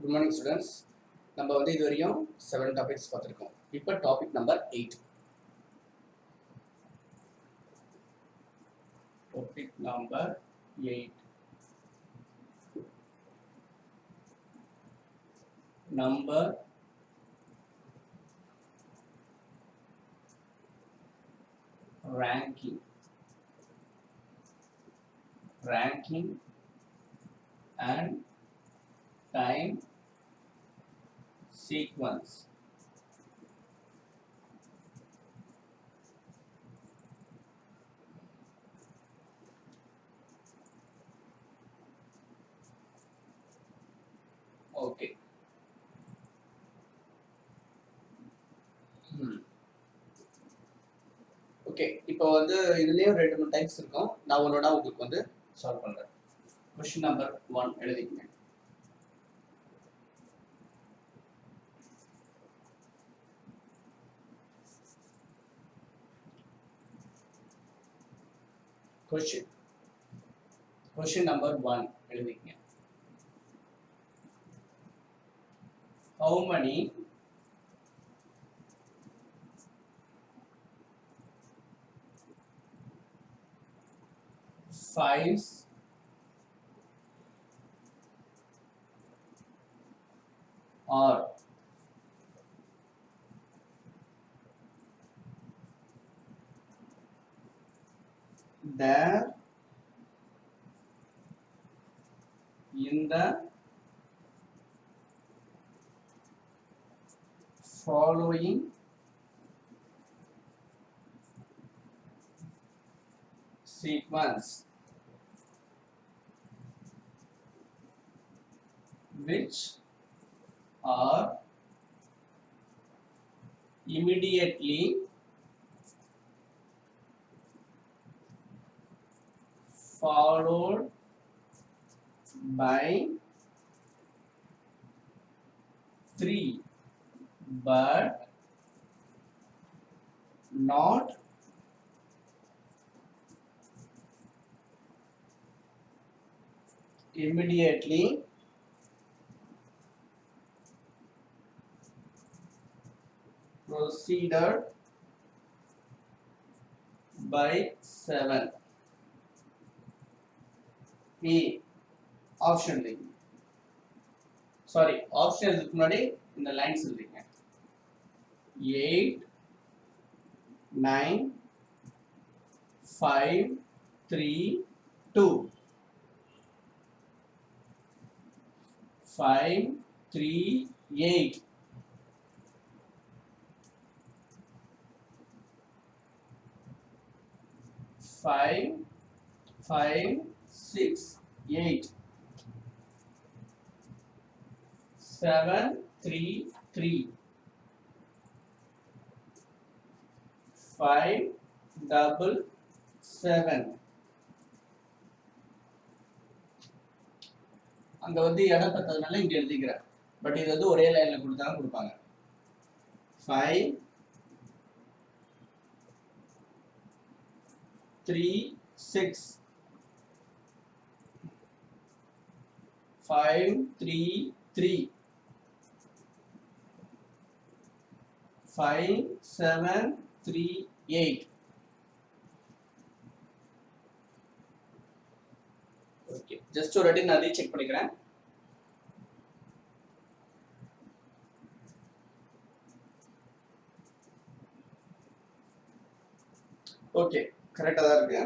Good morning, students. நம்ம வந்து இது வரையும் 7 டாபிக்ஸ் பார்த்துருக்கோம். இப்போ topic number 8. Topic number 8. Number ranking and time sequence. Okay. Okay, இப்போ வந்து இதுலயும் 2-3 டைப்ஸ் இருக்கும். நான் ஒன்னோட உங்களுக்கு வந்து சால்வ் பண்றேன். क्वेश्चन நம்பர் 1 எழுதிக்கங்க. क्वेश्चन नंबर 1 எழுதிக்கங்க. How many fives are there in the following sequence, which are immediately followed by 3 but not immediately proceeded by 7. A option லிங்க. சாரி, ஆப்ஷன் இதுக்கு முன்னாடி இந்த லைன்ஸ் எழுதிங்க. 8 9 5 3 2 5 3 8 5 5 6 8 7 3 3 5 double 7. அங்க வந்து இடம் பத்ததுனால இங்க எழுதிக்கிறேன். பட் இது வந்து ஒரே லைன்ல கொடுத்தாலும் கொடுப்பாங்க. 5 3 6 5 3 3 5 7 3 8. ஓகே, ஜஸ்ட் ஒரு வாட்டி நான் ரீசெக் பண்ணிக்கிறேன். ஓகே, கரெக்டா தான் இருக்கு.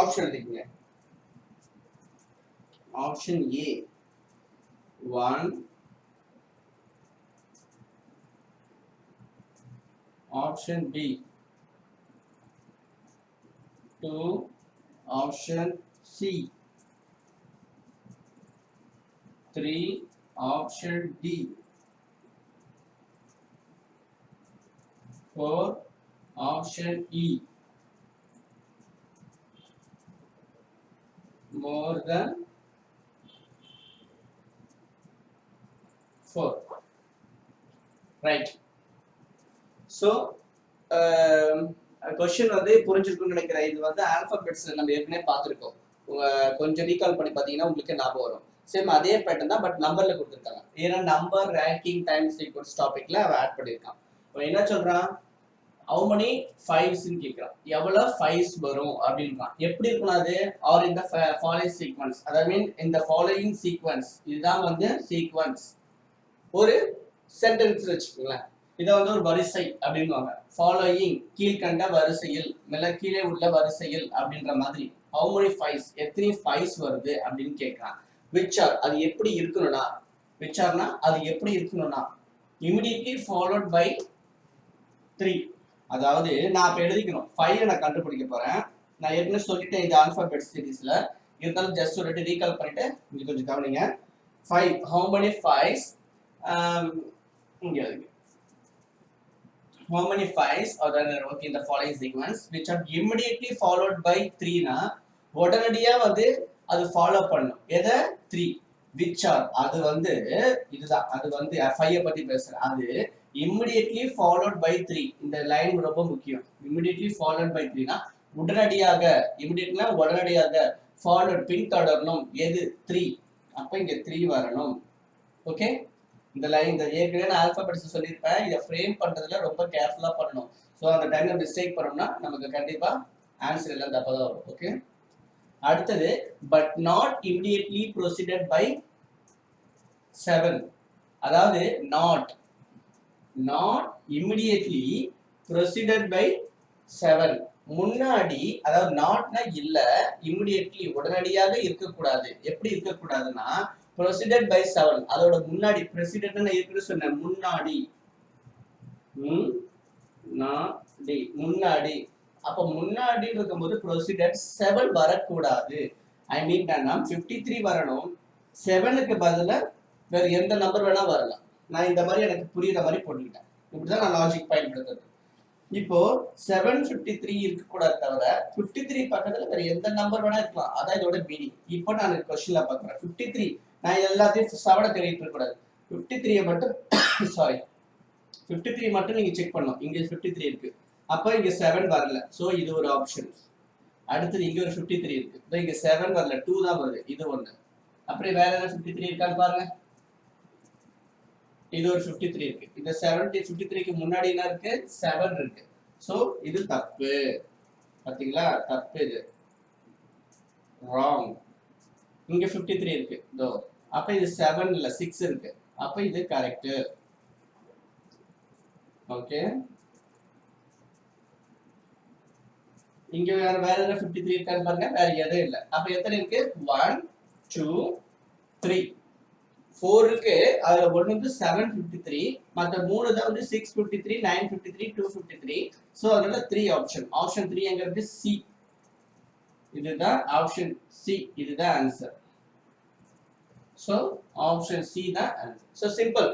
ஆப்ஷன் எழுதிக்கங்க. Option A 1, option B 2, option C 3, option D 4, option E more than 4. Right. So question வந்து புரிஞ்சிருக்கும்னு நினைக்கிறேன். இது வந்து ஆல்பபெட்ஸ் நம்ம ஏற்கனவே பார்த்திருக்கோம். கொஞ்சம் ரீகால் பண்ணி பார்த்தீங்கன்னா உங்களுக்கு ஞாபகம் வரும். சேம் அதே பேட்டர்ன் தான், பட் நம்பர்ல கொடுத்துருக்காங்க. ஏன்னா நம்பர் ரேங்கிங் டைம் சீக்வன்ஸ் டாபிக்ல அவன் ஆட் பண்ணியிருக்கான். அவன் என்ன சொல்றான், ஹவு many fives ன்னு கேட்கிறான். எவ்வளவு ஃபைவ்ஸ் வரும் அப்படின்றான். எப்படி இருக்கணும் அது, ஆர் இந்த ஃபாலோயிங் சீக்வன்ஸ், அதாவது மீன் இந்த ஃபாலோயிங் சீக்வன்ஸ், இதுதான் வந்து சீக்வன்ஸ். ஒரு சென்டென்ஸ் வச்சுக்கோங்களேன், இதை வந்து ஒரு வரிசை அப்படின்வாங்க. ஃபாலோயிங் கீழ்கண்ட வரிசையில், மேல கீழே உள்ள வரிசையில் அப்படின்ற மாதிரி. ஹவு many fives, எத்தனை ஃபைவ்ஸ் வருது அப்படின்னு கேட்கிறான். which are, அது எப்படி இருக்கணும்னா, which are அது எப்படி இருக்கணும்னா immediately followed by 3. அதாவது நான் இப்ப எழுதிக்கணும் 5 நான் கண்டுபிடிக்க போறேன். நான் ஏற்கனவே சொல்லிட்டேன் இந்த ஆல்பாபெட் சீரிஸ்ல, இருந்தாலும் ஜஸ்ட் ஒரு ரீகால் பண்ணிட்டு இங்க கொஞ்சம் கவனிங்க. 5, how many fives, இங்க இருக்கு, how many fives are there okay in the following sequence which are immediately followed by 3 னா உடனடியா வந்து அது ஃபாலோ பண்ணும் எத 3. which are அது வந்து இதுதான், அது வந்து 5 பத்தி பேசுறேன். அது immediately followed by 3, இந்த லைன் ரொம்ப முக்கியம். immediately followed by 3 னா உடனடியாக, immediately உடனடியாக, followed பின்தொடரணும் எது 3. அப்ப இங்க 3 வரணும். ஓகே, இந்த லைன் இந்த ஏற்கனவே நான் ஆல்பாபெட்ஸ் சொல்லியிருப்பேன், இதை ஃப்ரேம் பண்றதுல ரொம்ப கேர்ஃபுல்லா பண்ணணும். ஸோ அந்த டைம்ல மிஸ்டேக் பண்ணோம்னா நமக்கு கண்டிப்பா ஆன்சர் எல்லாம் தப்பா தான் வரும். ஓகே, அடுத்தது but not immediately proceeded by 7. அதாவது நாட் இமிடியேட்லி ப்ரொசீடட் பை 7, முன்னாடி, அதாவது நாட்னா இல்ல, இமிடியேட்லி உடனடியாக இருக்கக்கூடாது. எப்படி இருக்கக்கூடாதுன்னா ப்ரொசீடட் பை 7, அதோட முன்னாடி, ப்ரெசிடென்ட் நான் ஏற்கனவே சொன்னேன், முன்னாடி, முன்னாடி. அப்ப முன்னாடி இருக்கும்போது ப்ரொசீடட் 7 வரக்கூடாது. ஐ மீன் என்னன்னா 53 வரணும், 7க்கு பதிலா வேற எந்த நம்பர் வேணா வரலாம். நான் இந்த மாதிரி எனக்கு புரியுற மாதிரி போட்டுக்கிட்டேன். இப்படிதான் நான் லாஜிக் பயன்படுத்துறது. இப்போ 753 இருக்க கூடாது, தவிர 53 பக்கத்துல வேற எந்த நம்பர் வேணா இருக்கலாம். அதான் இதோட மீனிங். இப்போ நான் क्वेश्चनல பாக்குறேன் 53, நான் எல்லாத்தையும் 7 தேடிட்டு இருக்க கூடாது. 53 மட்டும் சாரி 53 மட்டும் நீங்க செக் பண்ணணும். இங்க 53 இருக்கு, அப்ப இங்க 7 வரல, சோ இது ஒரு ஆப்ஷன். அடுத்து இங்க ஒரு 53 இருக்கு, இங்க 7 வரல, 2 தான் வருது, இது ஒண்ணு. அப்புறம் வேற ஏதாவது 53 இருக்கான்னு பாருங்க, இது ஒரு 53 இருக்கு. இந்த 53க்கு முன்னாடி என்ன இருக்கு, 7 இருக்கு. சோ இது தப்பு. பாத்தீங்களா, தப்பு, இது wrong. இங்க 53 இருக்கு தோ, அப்ப இது 7 இல்ல 6 இருக்கு, அப்ப இது கரெக்ட். ஓகே, இங்க வேற என்ன 53 இருக்கான்னு பாருங்க, வேற எதுவும் இல்ல. அப்ப எத்தனை இருக்கு, 1 2 3 4 இருக்கு. அதுல ஒன்னு வந்து 753, மத்த மூணு தான் வந்து 653 953 253. சோ அதனால 3 ஆப்ஷன். ஆப்ஷன் 3 எங்க இருக்கு, சி. இதுதான் ஆப்ஷன் சி, இதுதான் ஆன்சர். சோ ஆப்ஷன் சி தான் ஆன்சர். So simple.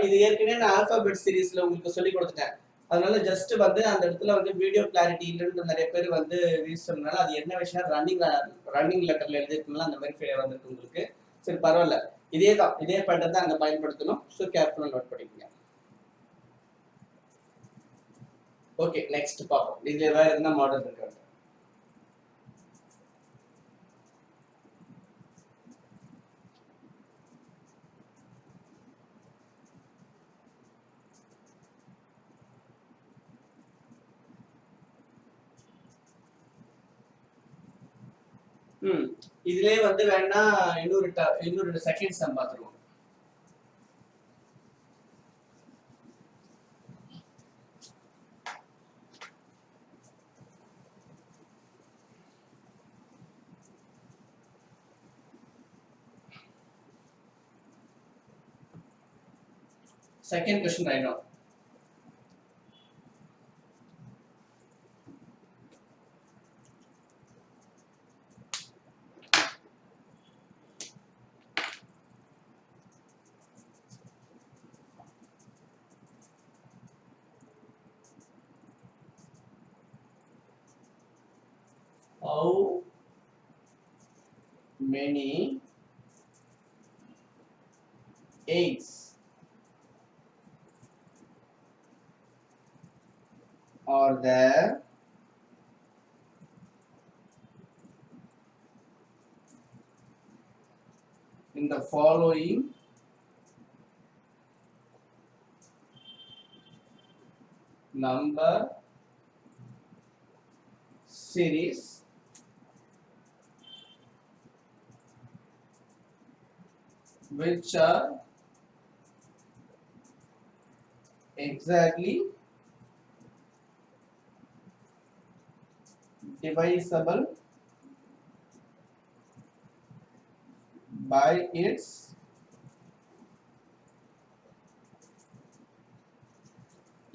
இது ஏற்கனவே நான் ஆல்பாபெட் சீரிஸ்ல உங்களுக்கு சொல்லி கொடுத்துட்டேன். அதனால ஜஸ்ட் வந்து அந்த இடத்துல வந்து வீடியோ கிளாரிட்டி இல்லைன்னு நிறைய பேர் வந்து ரீச் பண்ணனால அது என்ன விஷயம் ரன்னிங் லெட்டர்ல எழுதிருக்கனால அந்த மாதிரி வந்துருக்கு உங்களுக்கு. சரி பரவாயில்ல, இதே பேட்டர்ன் தான் அங்க பயன்படுத்தணும். ஸோ கேர்ஃபுல்லா நோட் பண்ணிக்கங்க. ஓகே, நெக்ஸ்ட் பார்ப்போம். இதுல வேற என்ன மாடல் இருக்கு. இதுலயே வந்து வேணா இன்னொரு செகண்ட் சம் பார்த்துருவோம். Second question right now. How many eggs are there in the following number series which are exactly divisible by its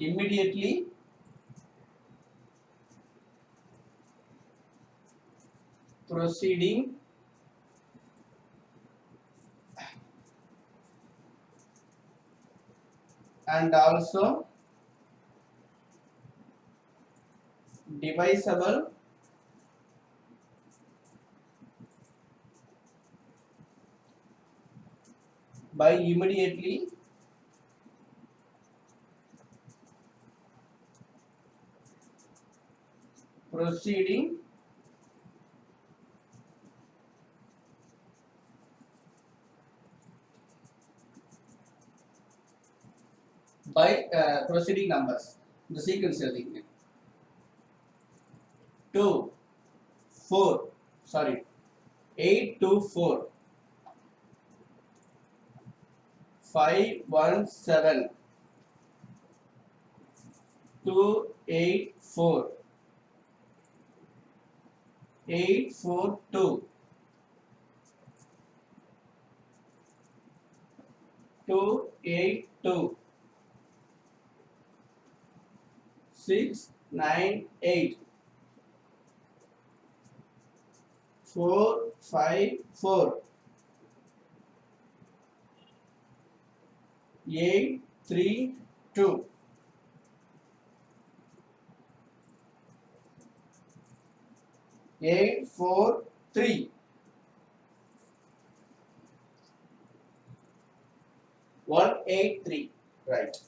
immediately preceding and also divisible by immediately proceeding by proceeding numbers. The sequence எழுதிங்க 2 4 sorry 8 2 4 5 1 7 2 8 4 8 4 2 2 8 2 6 9 8 4 5 4 8 3 2 8 4 3 1 8 3 right.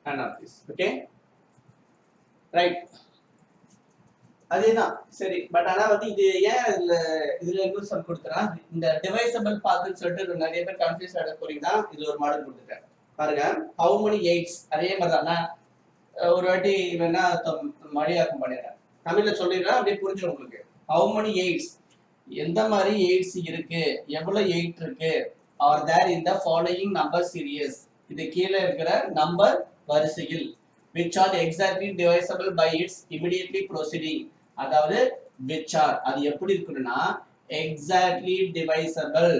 None of this. Okay, right. அதேதான் சரி. But ஆனா வந்து இது ஏன் இதுல இன்னொரு some கொடுத்துறேன், இந்த டிவைசபிள் பார்த்துன்னு சொல்லிட்டு நிறைய பேர் கன்ஃபியூஸ் ஆக போறீங்கன்னா இதுல ஒரு மாடல் கொடுத்துட்டேன் பாருங்க. ஹவு many எயிட்ஸ், அதே மாதிரி தான் ஒரு வாட்டி வேணா மடியாக்கம் பண்ணிடுறேன், தமிழ்ல சொல்லிடுறேன், அப்படியே புரிஞ்சிடும் உங்களுக்கு. ஹவு many எயிட்ஸ், எந்த மாதிரி எயிட்ஸ் இருக்கு, எவ்வளவு எயிட் இருக்கு, are there in the following number series, இது கீழே இருக்கிற நம்பர் வரிசையில், which are exactly divisible by its immediately proceeding, அதாவது which are அது எப்படி இருக்குன்னா exactly divisible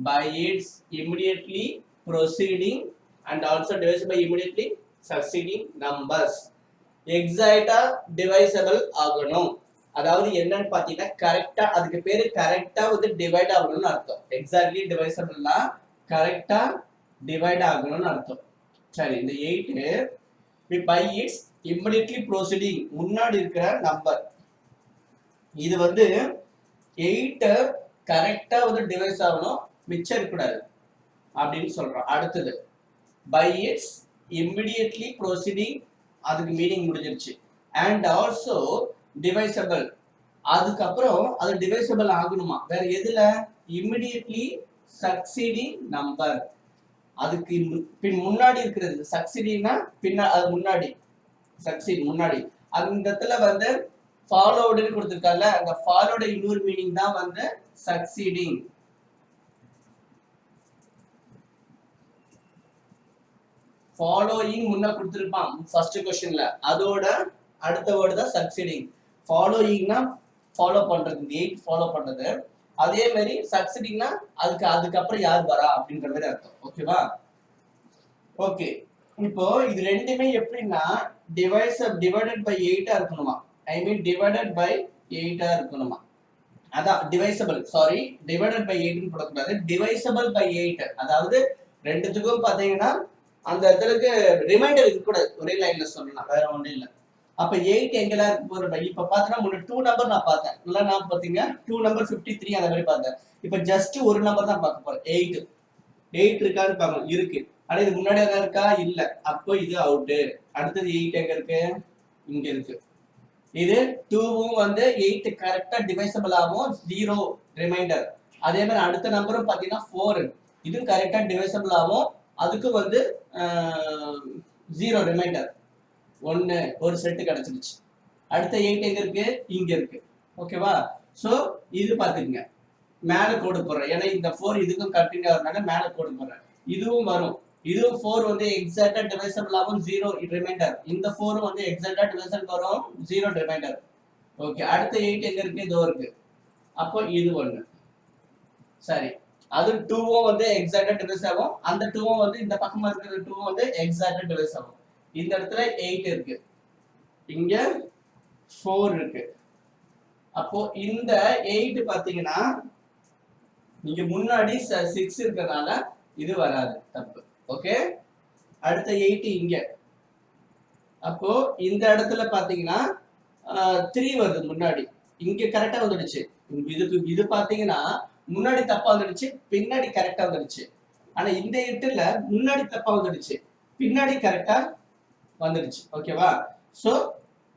by its immediately proceeding and also divisible by immediately succeeding numbers. எக்ஸாக்ட்டா divisible ஆகணும், அதாவது என்னன்னு பாத்தீங்கன்னா கரெக்டா, அதுக்கு பேரு கரெக்டா வந்து டிவைட் ஆகணும்னு அர்த்தம். எக்ஸாக்ட்லி டிவைசபிள்னா கரெக்டா டிவைட் ஆகணும்னு அர்த்தம். சரி, இந்த 8 by its immediately proceeding, முன்னாடி இருக்கிற நம்பர், இது வந்து 8 கரெக்டா வந்து டிவைஸ் ஆகணும், மிச்சம் இருக்கக்கூடாது அப்படின்னு சொல்றோம். அடுத்தது by its immediately proceeding, அதுக்கு மீனிங் முடிஞ்சிருச்சு. and also divisible, அதுக்கப்புறம் அது டிவைசபிள் ஆகணுமா, வேற எதுல, immediately succeeding number, அதுக்கு பின் முன்னாடி இருக்கிறது. சக்சீடிங்னா பின்ன, அது முன்னாடி, சக்சீட் முன்னாடி. அந்த இடத்துல வந்து ஃபாலோவுட்னு கொடுத்திருக்காங்க, அந்த ஃபாலோட இன்னொரு மீனிங் தான் வந்து சக்சீடிங். ஃபாலோயிங் முன்ன கொடுத்திருப்பான் ஃபர்ஸ்ட் क्वेश्चनல, அதோட அடுத்த வேர்ட் தான் சக்சீடிங். ஃபாலோயிங்னா ஃபாலோ பண்றது, இந்த 8 ஃபாலோ பண்றது. அதே மாதிரி சக்சீடிங்னா அதுக்கப்புறம் யார் வரா அப்படின்ற மாதிரி அர்த்தம். ஓகேவா? ஓகே, இப்போ இது ரெண்டுமே எப்படின்னா டிவைடட் பை 8 இருக்கணுமா, ஐ மீன் டிவைடட் பை 8 இருக்கணுமா, அதான் டிவைசபிள், சாரி டிவைடட் பை 8 ன்னு போடக்கூடாது, டிவைசபிள் பை 8. அதாவது ரெண்டுத்துக்கும் பாத்தீங்கன்னா அந்த இடத்துக்கு ரிமைண்டர் இருக்க கூடாது, ஒரே லைன்ல சொல்லலாம், வேற ஒண்ணும் இல்ல. அப்ப 8 எங்கெல்லாம் இருக்கு போற இப்ப பாத்தீங்கன்னா முன்ன 2 நம்பர் நான் பார்த்தேன். நல்லா நான் பாத்தீங்க 2 நம்பர் 53 அந்த மாதிரி பார்த்தேன். இப்ப ஜஸ்ட் ஒரு நம்பர் தான் பார்க்க போறேன் 8. 8 இருக்கான்னு பாக்கணும். இருக்கு. ஆனா இது முன்னாடி எதாவது இருக்கா? இல்ல. அப்போ இது அவுட். அடுத்தது 8 எங்க இருக்கு? இங்க இருக்கு. இது 2வும் வந்து 8 கரெக்டா டிவைசபிள் ஆகும் 0 ரிமைண்டர். அதே மாதிரி அடுத்த நம்பரும் பாத்தீங்கன்னா 4. இது கரெக்டா டிவைசபிள் ஆகும். அதுக்கு வந்து 0 ரிமைண்டர். 1 ஒரு செட் கிடைச்சிருச்சு. அடுத்த 8 எங்க இருக்கு? இங்க இருக்கு. ஓகேவா? சோ இது பாத்துக்கங்க. மேல கோடு போடுறேன். ஏன்னா இந்த 4 இதுக்கும் கண்டினியூ ஆகிறதுனால மேல கோடு போடுறேன். இதுவும் வரும். இதுவும் 4 வந்து எக்ஸாக்ட்டா டிவைசபிள் ஆகும் 0 ரிமைண்டர். இந்த 4 வந்து எக்ஸாக்ட்டா டிவைசபிள் வரும் 0 ரிமைண்டர். ஓகே. அடுத்த 8 எங்க இருக்கு? இதோ இருக்கு. அப்போ இது ஒண்ணு. சரி. அது 2வும் வந்து எக்ஸாக்ட்டா டிவைஸ் ஆகும். அந்த 2வும் வந்து இந்த பக்கமா இருக்கிற 2வும் வந்து எக்ஸாக்ட்டா டிவைஸ் ஆகும். இந்த இடத்துல 8 இருக்கு. இங்க 4 இருக்கு. அப்போ இந்த 8 பாத்தீங்கன்னா இங்க முன்னாடி 6 இருக்கறனால இது வராது. தப்பு. ஓகே. அடுத்த 8 இங்க. அப்போ இந்த இடத்துல பாத்தீங்கன்னா 3 வருது முன்னாடி. இங்க கரெக்டா வந்துடுச்சு. இது பாத்தீங்கன்னா முன்னாடி தப்பா வந்துடுச்சு, பின்னாடி கரெக்டா வந்துடுச்சு. ஆனா இந்த 8ல முன்னாடி தப்பா வந்துடுச்சு, பின்னாடி கரெக்டா வந்துடுச்சு. ஓகேவா? சோ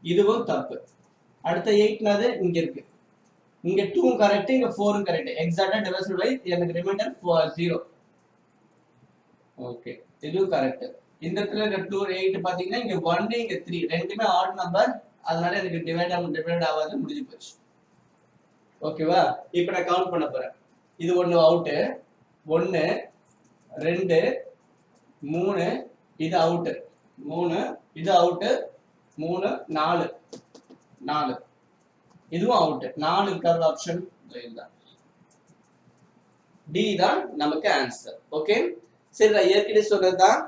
இதுவும் தப்பு. அடுத்த 8னாது இங்க இருக்கு. இங்க 2 கரெக்ட், இங்க 4 கரெக்ட். எக்ஸாக்ட்டா டிவைசபிள் பை எனக்கு ரிமைண்டர் 0. ஓகே. இதுவும் கரெக்ட். இந்த இடத்துல இருக்க 2 8 பாத்தீங்கன்னா இங்க 1 இங்க 3 ரெண்டுமே ஆட் நம்பர். அதனால எனக்கு டிவைட் ஆகாது, முடிஞ்சு போச்சு. ஓகேவா? இப்போ நான் கவுண்ட் பண்ண போறேன். இது ஒன்னு அவுட். 1 2 3 இது அவுட். 3 இது அவுட். 3 4 4 இதுவும் அவுட். 4 இருக்கிற ஆப்ஷன் இதுதான். டி தான் நமக்கு ஆன்சர். ஓகே. சரி, நான் ஏற்கனவே சொன்னதுதான்.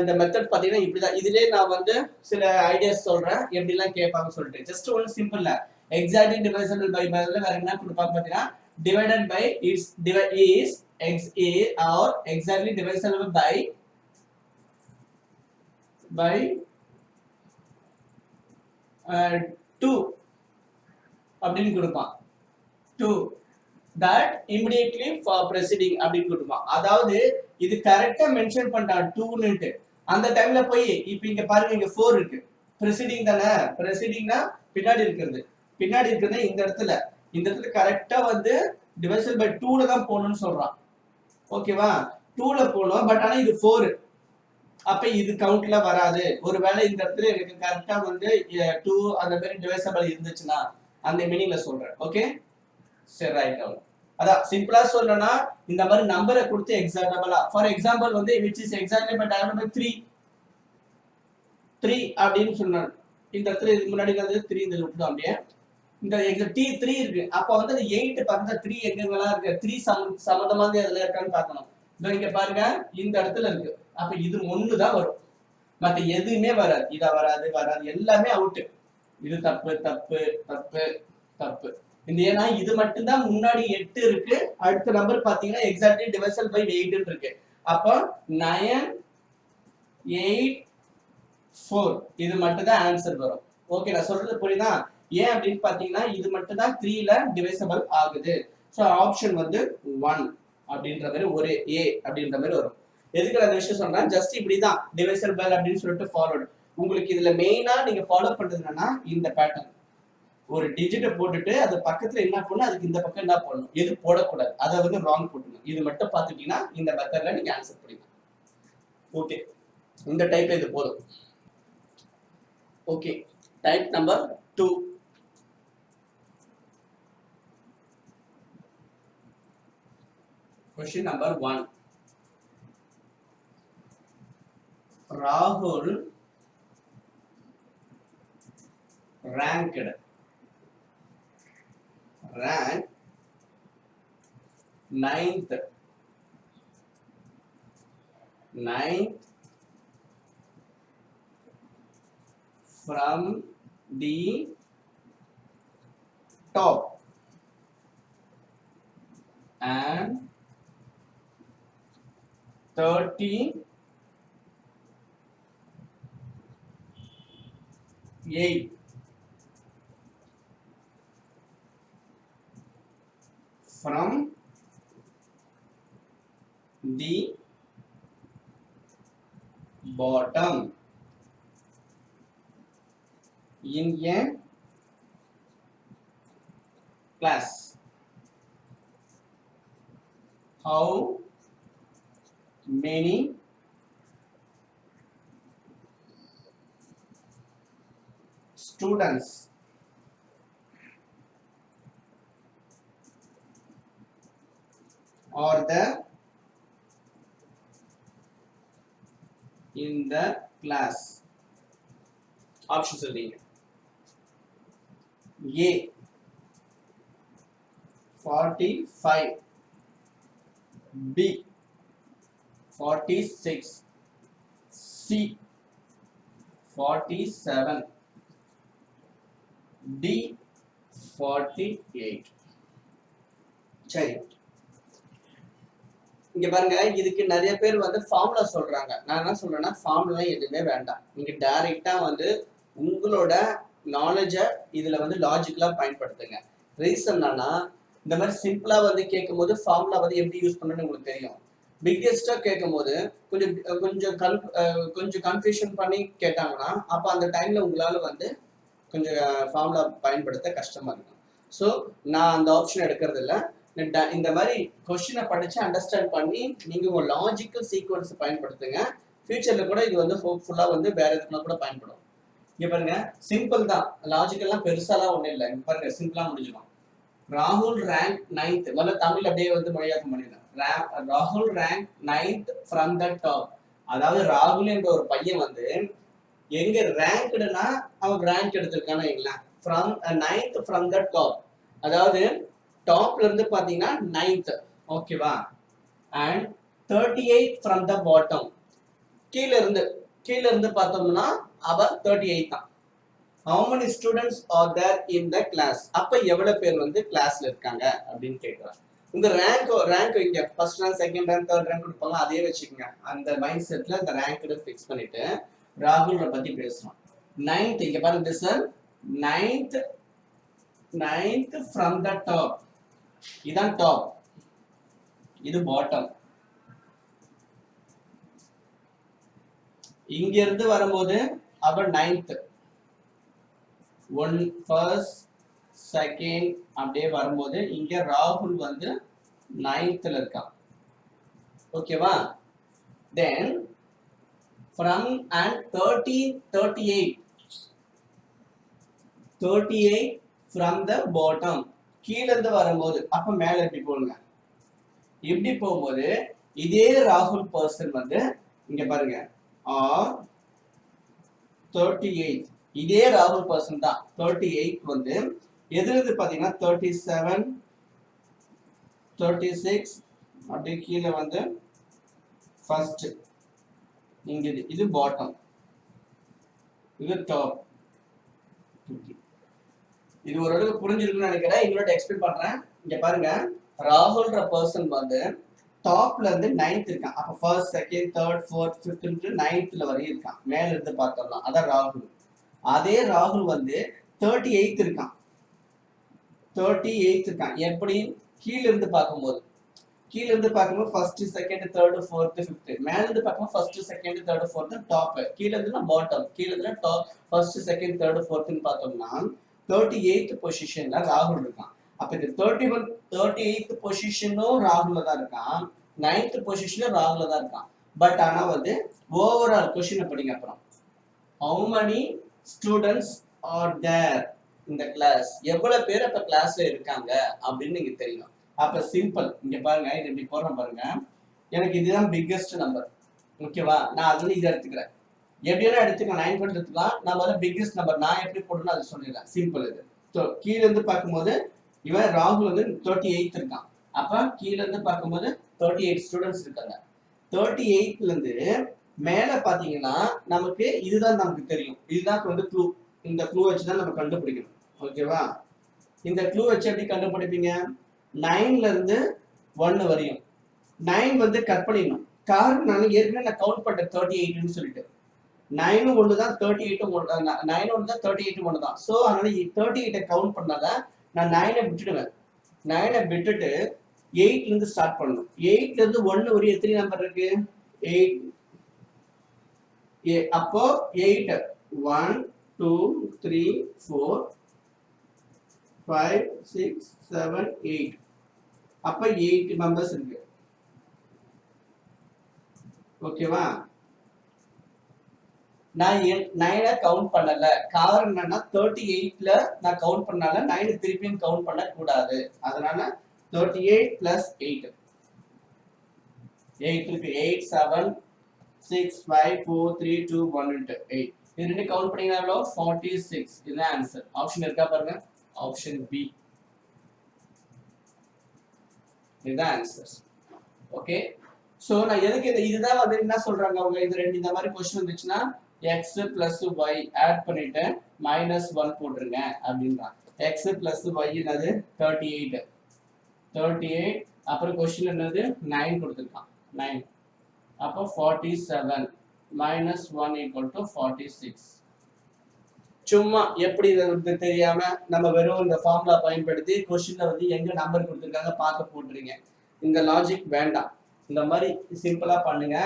இந்த மெத்தட் பாத்தீங்கன்னா இப்படிதான். இதுலயே நான் வந்து சில ஐடியாஸ் சொல்றேன் எப்படிலாம் கேட்பாங்க சொல்லிட்டு. Just one simple exactly divisible by பதிலா வேற என்ன கொடுப்பாங்க பாத்தீங்கன்னா divided by is x a or exactly divisible by 2 அப்படின்னு கொடுப்பான். 2 that immediately for preceding அப்படின்னு கொடுப்பான். அதாவது இது கரெக்டா மென்ஷன் பண்றான் 2ன்னு. அந்த டைம்ல போய் இப்போ இங்க பாருங்க, இங்க 4 இருக்கு. preceding தானே. precedingனா பின்னாடி இருக்கிறது. பின்னாடி இருக்கிறது இந்த இடத்துல கரெக்டா வந்து டிவைசல் பை 2ல தான் போகணும்னு சொல்றான். ஓகேவா? 2ல போகணும். பட் ஆனா இது 4. அப்ப இது கவுண்ட்ல வராது. ஒருவேளை இந்த இடத்துல எனக்கு கரெக்டா வந்து 2 அந்த மாதிரி டிவைசபிள் இருந்துச்சுன்னா அந்த மீனிங்ல சொல்றேன். ஓகே. சரி, ரைட். அதான் சிம்பிளா சொல்லணும்னா இந்த மாதிரி நம்பரை கொடுத்து எக்ஸாக்டபிளா ஃபார் எக்ஸாம்பிள் வந்து which is exactly by divided by 3 அப்படின்னு சொன்னான். இந்த இடத்துல இதுக்கு முன்னாடி வந்து 3 இந்த விட்டுடும். அப்படியே இந்த T3 இருக்கு. அப்ப வந்து அந்த 8 பக்கத்துல 3 எங்கெங்கெல்லாம் இருக்கு, 3 சம்பந்தமாக எதுல இருக்கான்னு பார்க்கணும். இதோ இங்க பாருங்க, இந்த இடத்துல இருக்கு. அப்ப இது 1 தான் வரும். மத்த எதுவுமே வராது. இதா வராது எல்லாமே அவுட். இது தப்பு தப்பு தப்பு தப்பு. இந்த ஏன்னா இது மட்டும் தான் முன்னாடி 8 இருக்கு. அடுத்த நம்பர் பாத்தீங்கன்னா எக்ஸாக்ட்லி டிவைசல் பை 8 இருக்கு. அப்ப 9 8 4 இது மட்டும் தான் ஆன்சர் வரும். ஓகே, நான் சொல்றது புரியுதா? ஏன் அப்படின்னு பாத்தீங்கன்னா இது மட்டும் தான் 3ல டிவைசபிள் ஆகுது. சோ ஆப்ஷன் வந்து 1 அப்படின்ற மாதிரி ஒரு A அப்படின்ற மாதிரி வரும். எதுக்கு அந்த விஷயம் சொன்னா ஜஸ்ட் இப்படிதான் டிவைசபிள் அப்படின்னு சொல்லிட்டு ஃபார்வர்ட். உங்களுக்கு இதுல மெயினா நீங்க ஃபாலோ பண்றது என்னன்னா இந்த பேட்டர்ன். ஒரு டிஜிட்டை போட்டுட்டு அது பக்கத்துல என்ன பண்ணணும், அதுக்கு இந்த பக்கம் என்ன பண்ணணும், எது போடக்கூடாது, அதை வந்து ராங் போட்டுணும். இது மட்டும் பார்த்துட்டீங்கன்னா இந்த மெத்தட்ல நீங்க ஆன்சர் பண்ணிக்கலாம். ஓகே, இந்த டைப்ல இது போதும். Okay, type number 2. Question number 1. Rahul ranked rank 9th from the top and 30 8 from the bottom in a class. How many students are there in the class? Options சொல்றீங்க. A 45, B 46, C 47, D 48. சரி, இங்க பாருங்க, இதுக்கு நிறைய பேர் வந்து formula சொல்றாங்க. நான் என்ன சொல்றேன்னா, ஃபார்முலா எதுவுமே வேண்டாம். நீங்க டைரக்டா வந்து உங்களோட நாலேஜ இதுல வந்து லாஜிக்கலா பயன்படுத்துங்க. ரீசன் என்னன்னா, இந்த மாதிரி சிம்பிளா வந்து கேட்கும்போது ஃபார்முலா வந்து எப்படி யூஸ் பண்ணணும்னு உங்களுக்கு தெரியும். பிக்கெஸ்டா கேட்கும்போது கொஞ்சம் கொஞ்சம் கன்ஃபியூஷன் பண்ணி கேட்டாங்கன்னா, அப்ப அந்த டைம்ல உங்களால வந்து கொஞ்சம் ஃபார்முலா பயன்படுத்த கஷ்டமா இருக்கும். ஸோ நான் அந்த ஆப்ஷன் எடுக்கிறது இல்லை. இந்த மாதிரி கொஸ்டினை படிச்சு அண்டர்ஸ்டாண்ட் பண்ணி நீங்க உங்க லாஜிக்கல் சீக்வன்ஸ் பயன்படுத்துங்க. ஃபியூச்சர்ல கூட இது வந்து ஹோப்ஃபுல்லா வந்து வேற எதுக்குன்னா கூட பயன்படும். இங்க பாருங்க, சிம்பிள் தான், லாஜிக்கல்லாம் பெருசாலாம் ஒண்ணும் இல்லை. இங்க பாருங்க, சிம்பிளா முடிஞ்சிடும். ராகுல் ரேங்க் 9th, முதல்ல தமிழ் அப்படியே வந்து மொழியாக்கம் பண்ணிடுறேன். ராகுல் rank 9th from the top. அதாவது ராகுல் என்ற ஒரு பையன் வந்து எங்க ரேங்க்டுனா அவன் ரேங்க் எடுத்திருக்கான்னு வைங்களேன். From 9th from the top, அதாவது டாப்ல இருந்து பாத்தீங்கன்னா 9th, ஓகேவா. அண்ட் 38 ஃப்ரம் த பாட்டம், கீழ இருந்து பார்த்தோம்னா அவன் 38 தான். How many students are there in the class? அப்ப எவ்வளவு பேர் வந்து கிளாஸ்ல இருக்காங்க அப்படின்னு கேக்குறாங்க. உங்க ரேங்க் இங்க first rank, second rank, third rank கொடுப்பாங்க, அதே வச்சுக்கோங்க. அந்த மைண்ட் செட்ல அந்த ரேங்க் ஃபிக்ஸ் பண்ணிட்டு ராகுல பத்தி பேசுறோம். 9th, இங்க பாருங்க, this one 9th from the top. இதான் டாப், இது பாட்டம். இங்க இருந்து வரும்போது அவன் 9th, 1 first second அப்படியே வரும்போது இங்க ராகுல் வந்து 9thல இருக்கான், ஓகேவா. then from and 38 from the bottom, கீழ இருந்து வரும்போது அப்ப மேல எப்படி போடுங்க, இப்படி போகும்போது இதே ராகுல் பர்சன் வந்து இங்க பாருங்க ஆர் 38, இதே ராகுல் பர்சன் தான் 38 வந்து எதிர்த்து பாத்தீங்கன்னா 37, 36 அப்படியே கீழே வந்து ஃபர்ஸ்ட், இங்க இது பாட்டம், இது டாப். இது ஓரளவுக்கு புரிஞ்சிருக்குன்னு நினைக்கிறேன். இன்னொரு எக்ஸ்பிளைன் பண்றேன். இங்க பாருங்க, ராகுல்ன்ற பர்சன் வந்து டாப்ல இருந்து 9th இருக்கான். அப்ப first, second, third, fourth, fifth 9thல வரையும் இருக்கான். மேல இருந்து பார்த்தோம்னா அதான் ராகுல். அதே ராகுல் வந்து 38 இருக்கான். 38 இருக்கான். எப்படி? கீழ இருந்து பார்க்கும்போது first, second, third, fourth, fifth. மேல இருந்து பார்க்கும்போது first, second, third, fourth top. கீழ இருந்துனா பாட்டம். கீழ இருந்துனா டாப், ஃபர்ஸ்ட், செகண்ட், தேர்ட், ஃபோர்த்னு பார்த்தோம்னா 38th பொசிஷன்ல ராகுல் இருக்கான். அப்ப இந்த 38th பொசிஷனும் ராகுல்ல தான் இருக்கான், 9th பொசிஷனும் ராகுல்ல தான் இருக்கான். பட் ஆனா வந்து ஓவரால் क्वेश्चन படிங்க அப்புறம். how many students are there in the class? எவ்வளவு பேர் அப்ப கிளாஸ்ல இருக்காங்க அப்படின்னு நீங்க தெரியும். அப்ப சிம்பிள், இங்க பாருங்க, இது இப்படி போறோம் பாருங்க. எனக்கு இதுதான் பிக்கெஸ்ட் நம்பர், ஓகேவா. நான் அதுல இதை எடுத்துக்கிறேன். எப்படின்னா எடுத்துக்கலாம், 9 கூட எடுத்துக்கலாம். நான் முதல்ல பிக்கெஸ்ட் நம்பர் நான் எப்படி போடணும் அது சொல்லிடுறேன். சிம்பிள் இது. ஸோ கீழ இருந்து பார்க்கும்போது இவன் ராகுல் வந்து 38 இருக்கான். அப்ப கீழ இருந்து பார்க்கும்போது 38 ஸ்டூடெண்ட்ஸ் இருக்காங்க. 38ல இருந்து மேல பாத்தீங்கன்னா நமக்கு இதுதான் நமக்கு தெரியும். இதுதான் வந்து க்ளூ. இந்த க்ளூ வச்சு தான் நம்ம கண்டுபிடிக்கணும், ஓகேவா. இந்த க்ளூ வச்சு எப்படி கண்டுபிடிப்பீங்க? 9ல இருந்து 1 வரையும் 9 வந்து கட் பண்ணிடணும். காரணம் நான் ஏற்கனவே கவுண்ட் பண்ணேன் 38ன்னு சொல்லிட்டு. 9 ஒன்று தான் 38 9 ஒன்று தான் 38 ஒன்று தான். ஸோ அதனால 38 கவுண்ட் பண்ணாத நான் 9 விட்டுடுவேன். 9 விட்டுட்டு 8 இருந்து ஸ்டார்ட் பண்ணணும். 8 இருந்து 1 வரை எத்தனை நம்பர் இருக்கு? 8. அப்போ 8 1 2 3 4 5 6 7 8. அப்ப 8 மெம்பர்ஸ் இருக்கு. ஓகேவா? நான் 9 கவுண்ட் பண்ணல. காரணம் என்னன்னா 38ல நான் கவுண்ட் பண்ணால 9 திருப்பியும் கவுண்ட் பண்ண கூடாது. அதனால 38 plus 8. 8 இருக்கு. 8 7 6 5 4 3 2 1 into 8. இது ரெண்டு கவுண்ட் பண்ணீங்கன்னா எவ்வளோ? 46. இதுதான் ஆன்சர். ஆப்ஷன் இருக்கா பாருங்க. Option B. இதுதான் ஆன்சர். ஓகே. சோ நான் எதுக்கு இதுதான் வந்து என்ன சொல்றாங்க அவங்க, இது ரெண்டு இந்த மாதிரி क्वेश्चन வந்துச்சுன்னா x plus y ஆட் பண்ணிட்டு -1 போட்டுருங்க அப்படின்றாங்க. x plus y என்னது 38. அப்புறம் क्वेश्चन என்னது 9 கொடுத்திருக்கான். 9 அப்போ 47 -1 = 46. சும்மா எப்படி இது தெரியாம நம்ம வெறும் இந்த ஃபார்முலா பயன்படுத்தி क्वेश्चनல வந்து எங்க நம்பர் கொடுத்திருக்காங்க பார்க்க போட்டுறீங்க. இந்த லாஜிக் வேண்டாம். இந்த மாதிரி சிம்பிளா பண்ணுங்க.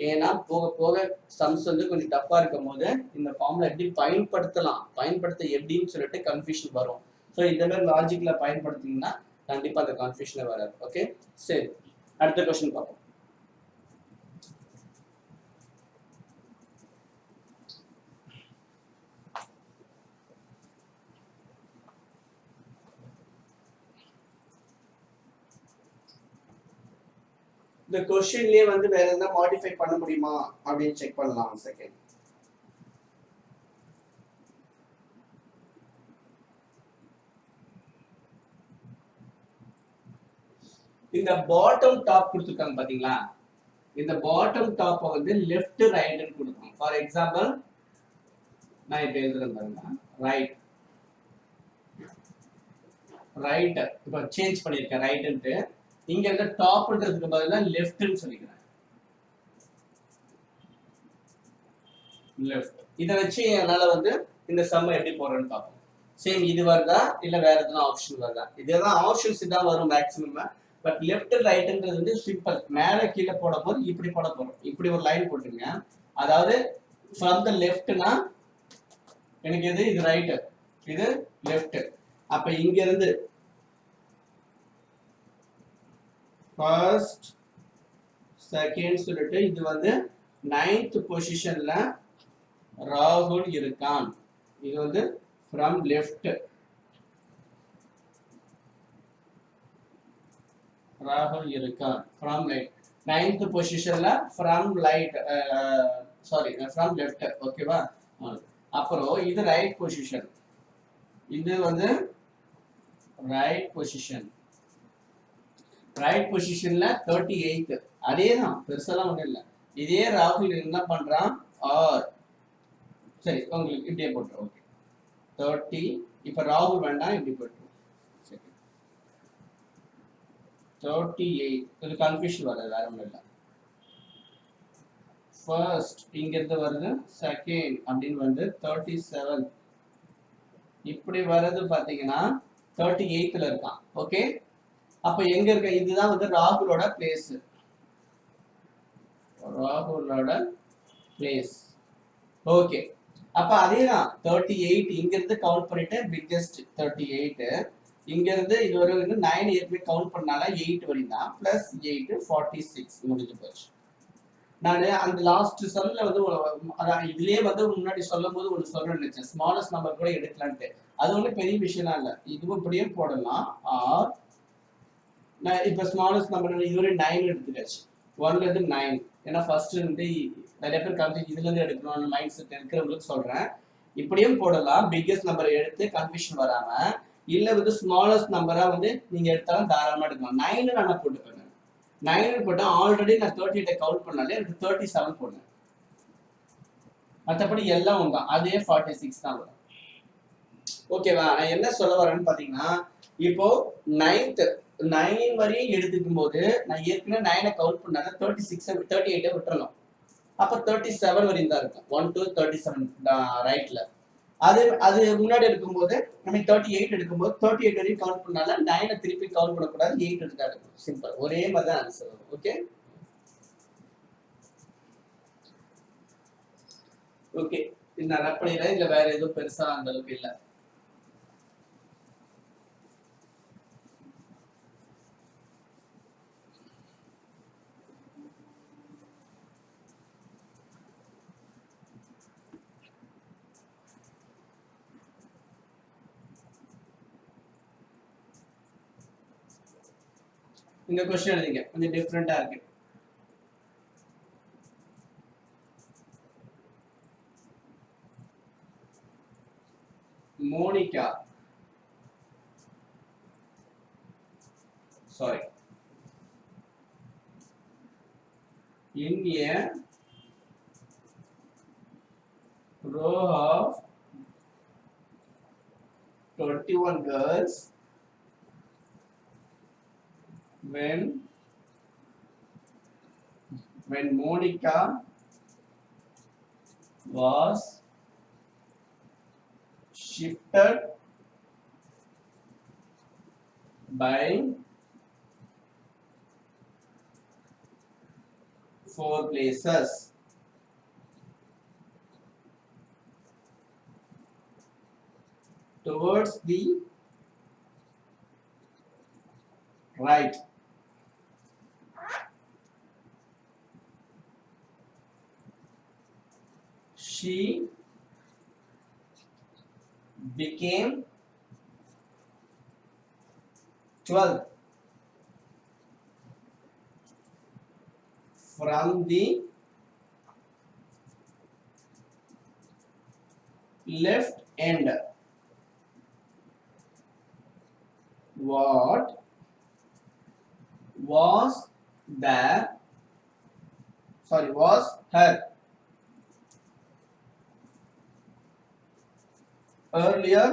ஏன்னா போக போக சம்ஸ் வந்து கொஞ்சம் டஃப்பா இருக்கும் போது இந்த ஃபார்முலா எப்படி பயன்படுத்த எப்படின்னு சொல்லிட்டு கன்ஃபியூஷன் வரும். ஸோ இந்த மாதிரி லாஜிக்ல பயன்படுத்திங்கன்னா கண்டிப்பா அந்த கன்ஃபியூஷனே வராது. ஓகே, சரி, அடுத்த क्वेश्चन பார்ப்போம். இந்த क्वेश्चनலயே வந்து வேற எதனா மாடிஃபை பண்ண முடியுமா அப்படின்னு செக் பண்ணலாம். செகண்ட், இந்த பாட்டம் டாப் கொடுத்திருக்காங்க பாத்தீங்களா? இந்த பாட்டம் டாப் வந்து லெஃப்ட் ரைட்னு கொடுக்கணும். ஃபார் எக்ஸாம்பிள் நான் இப்ப எழுதுறேன் பாருங்க. ரைட் இப்ப சேஞ்ச் பண்ணிருக்கேன். ரைட்ன்ட்டு இங்க இருக்க டாப்ன்றதுக்கு பதிலா லெஃப்ட்னு சொல்லிக்கிறேன். லெஃப்ட். இத வச்சு என்னால வந்து இந்த சம் எப்படி போறேன்னு பார்ப்போம். சேம் இது வருதா இல்ல வேற எதனா ஆப்ஷன் வருதா? இதெல்லாம் ஆப்ஷன்ஸ் தான் வரும் மேக்ஸिमम. பட் லெஃப்ட் ரைட்ன்றது வந்து சிம்பிள். மேல கீழ போடும்போது இப்படி போட போறோம். இப்படி ஒரு லைன் போட்டுங்க. அதாவது ஃப்ரம் தி லெஃப்ட்னா எனக்கு இது ரைட், இது லெஃப்ட். அப்ப இங்க இருந்து ஃபர்ஸ்ட் செகண்ட் சொல்லிட்டு இது வந்து 9th பொசிஷன்ல ராகுல் இருக்கான். இது வந்து from left. ராகுல் இருக்கான் from right. 9th பொசிஷன்ல from right from left. ஓகேவா? அப்புறம் இது ரைட் பொசிஷன். இது வந்து ரைட் பொசிஷன். ரைட் பொசிஷன்ல 38. அதேதான், பெருசெல்லாம் ஒண்ணும் இல்ல. இதே ராகுல் என்ன பண்றான்? ஆர் சரி, உங்களுக்கு இப்படியே போட்டுரும். ஓகே, 30. இப்ப ராகுல் வேண்டாம், இப்படி போட்டுரும். சரி, 38. இது கன்ஃபியூஷன் வருது, வேற ஒண்ணும் இல்ல. ஃபர்ஸ்ட் இங்க இருந்து வருது, செகண்ட் அப்படின்னு வந்து 37. இப்படி வர்றது பாத்தீங்கன்னா 38ல இருக்கான். ஓகே, அப்ப எங்க இருக்க? இதுதான் வந்து ராகுலோட பிளேஸ். ராகுலோட பிளேஸ். ஓகே, அப்ப அதேதான் 38 இங்க இருந்து கவுண்ட் பண்ணிட்டு பிக்கெஸ்ட் 38. இங்க இருந்து இது வரை 9 ஏற்கனவே கவுண்ட் பண்ணால 8 வரையும் தான். பிளஸ் 8 46 முடிஞ்சு போச்சு. நான் அந்த லாஸ்ட் சம்ல வந்து அதான் இதுலயே வந்து முன்னாடி சொல்லும் போது ஒன்று சொல்றேன்னு நினைச்சேன். ஸ்மாலஸ்ட் நம்பர் கூட எடுக்கலான்ட்டு. அது ஒன்றும் பெரிய விஷயம்லாம் இல்லை. இதுவும் இப்படியே போடலாம். ஆர் நான் இப்ப ஸ்மாலஸ்ட் நம்பர் இதுவரை 9 எடுத்துக்காச்சு. 1ல இருந்து 9. ஏன்னா ஃபர்ஸ்ட் இருந்து நிறைய பேர் கன்ஃபியூஸ் இதுல இருந்து எடுக்கணும்னு மைண்ட் செட் இருக்கிறவங்களுக்கு சொல்றேன். இப்படியும் போடலாம், பிக்கெஸ்ட் நம்பர் எடுத்து கன்ஃபியூஷன் வராம. இல்ல வந்து ஸ்மாலஸ்ட் நம்பரா வந்து நீங்க எடுத்தாலும் தாராளமா எடுக்கலாம். 9 நான் போட்டுப்பேன். 9 போட்டா ஆல்ரெடி நான் 38 கவுண்ட் பண்ணாலே எனக்கு 37 போடுறேன். மற்றபடி எல்லாம் உண்டா அதே 46 தான் வரும். ஓகேவா? நான் என்ன சொல்ல வரேன்னு பாத்தீங்கன்னா, இப்போ 9 வரையும் எடுத்துக்கும் போது நான் ஏற்கனவே 9 கவுண்ட் பண்ணால 38 விட்டுறணும். அப்ப 37 வரையும் தான் இருக்கும். 1 to 37 ரைட்ல. அது முன்னாடி இருக்கும்போது நம்ம 38 எடுக்கும்போது 38 வரையும் கவுண்ட் பண்ணால 9 திருப்பி கவுண்ட் பண்ணக்கூடாது, 8 எடுத்தா எடுக்கணும். சிம்பிள். ஒரே மாதிரி தான் ஆன்சர் வரும். ஓகே ஓகே இது நான் ரப் பண்ணிடுறேன். இதுல வேற எதுவும் பெருசா அந்த அளவுக்கு இல்லை. இந்த क्वेश्चन எழுதிங்க, கொஞ்சம் டிஃபரெண்டா இருக்கு. Monica, sorry, in a row of 21 girls, when Monica was shifted by 4 places, towards the right, she became 12th from the left end. What was her earlier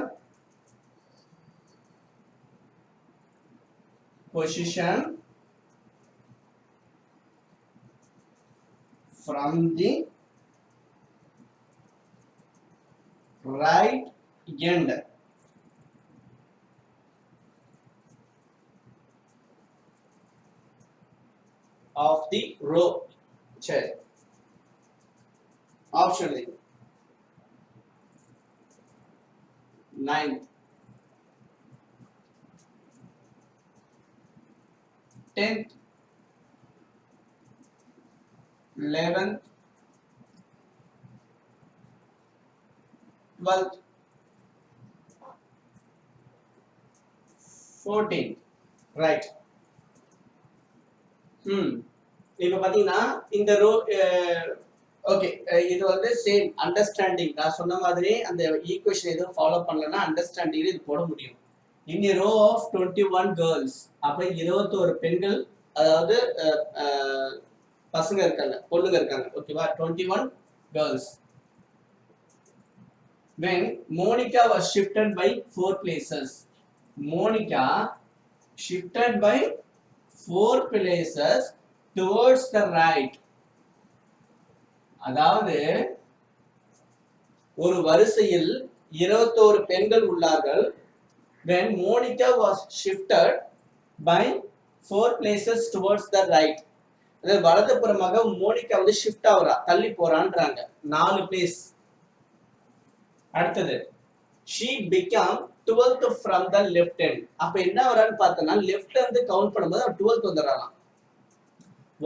position from the right end of the row. சரி, option 9th, 10th, 11th, 12th, 14th, right. இப்ப பாத்தீங்கன்னா இந்த row okay, இது வந்து same understanding. நான் சொன்ன மாதிரி அந்த ஈக்குவேஷன் எதுவும் ஃபாலோ பண்ணலன்னா அண்டர்ஸ்டாண்டிங் இது போட முடியும். இன் a row of 21 girls, அப்ப 21 பெண்கள், அதாவது பசங்க இருக்காங்க, பொண்ணுங்க இருக்காங்க. ஓகேவா? 21 girls. When Monica was shifted by 4 places, Monica shifted by 4 places towards the right. அதாவது ஒரு வரிசையில் 21 பெண்கள் உள்ளார்கள். when Monica was shifted by 4 places towards the right, அதாவது வலதுபுறமாக மோனிகா வந்து ஷிஃப்ட் ஆகுறா, தள்ளி போறான்றாங்க. 4 பிளேஸ். அடுத்தது she became 12th from the left end. அப்ப என்ன வரான்னு பார்த்தனா லெஃப்ட்ல இருந்து கவுண்ட் பண்ணும்போது 12th வந்துறாராம்.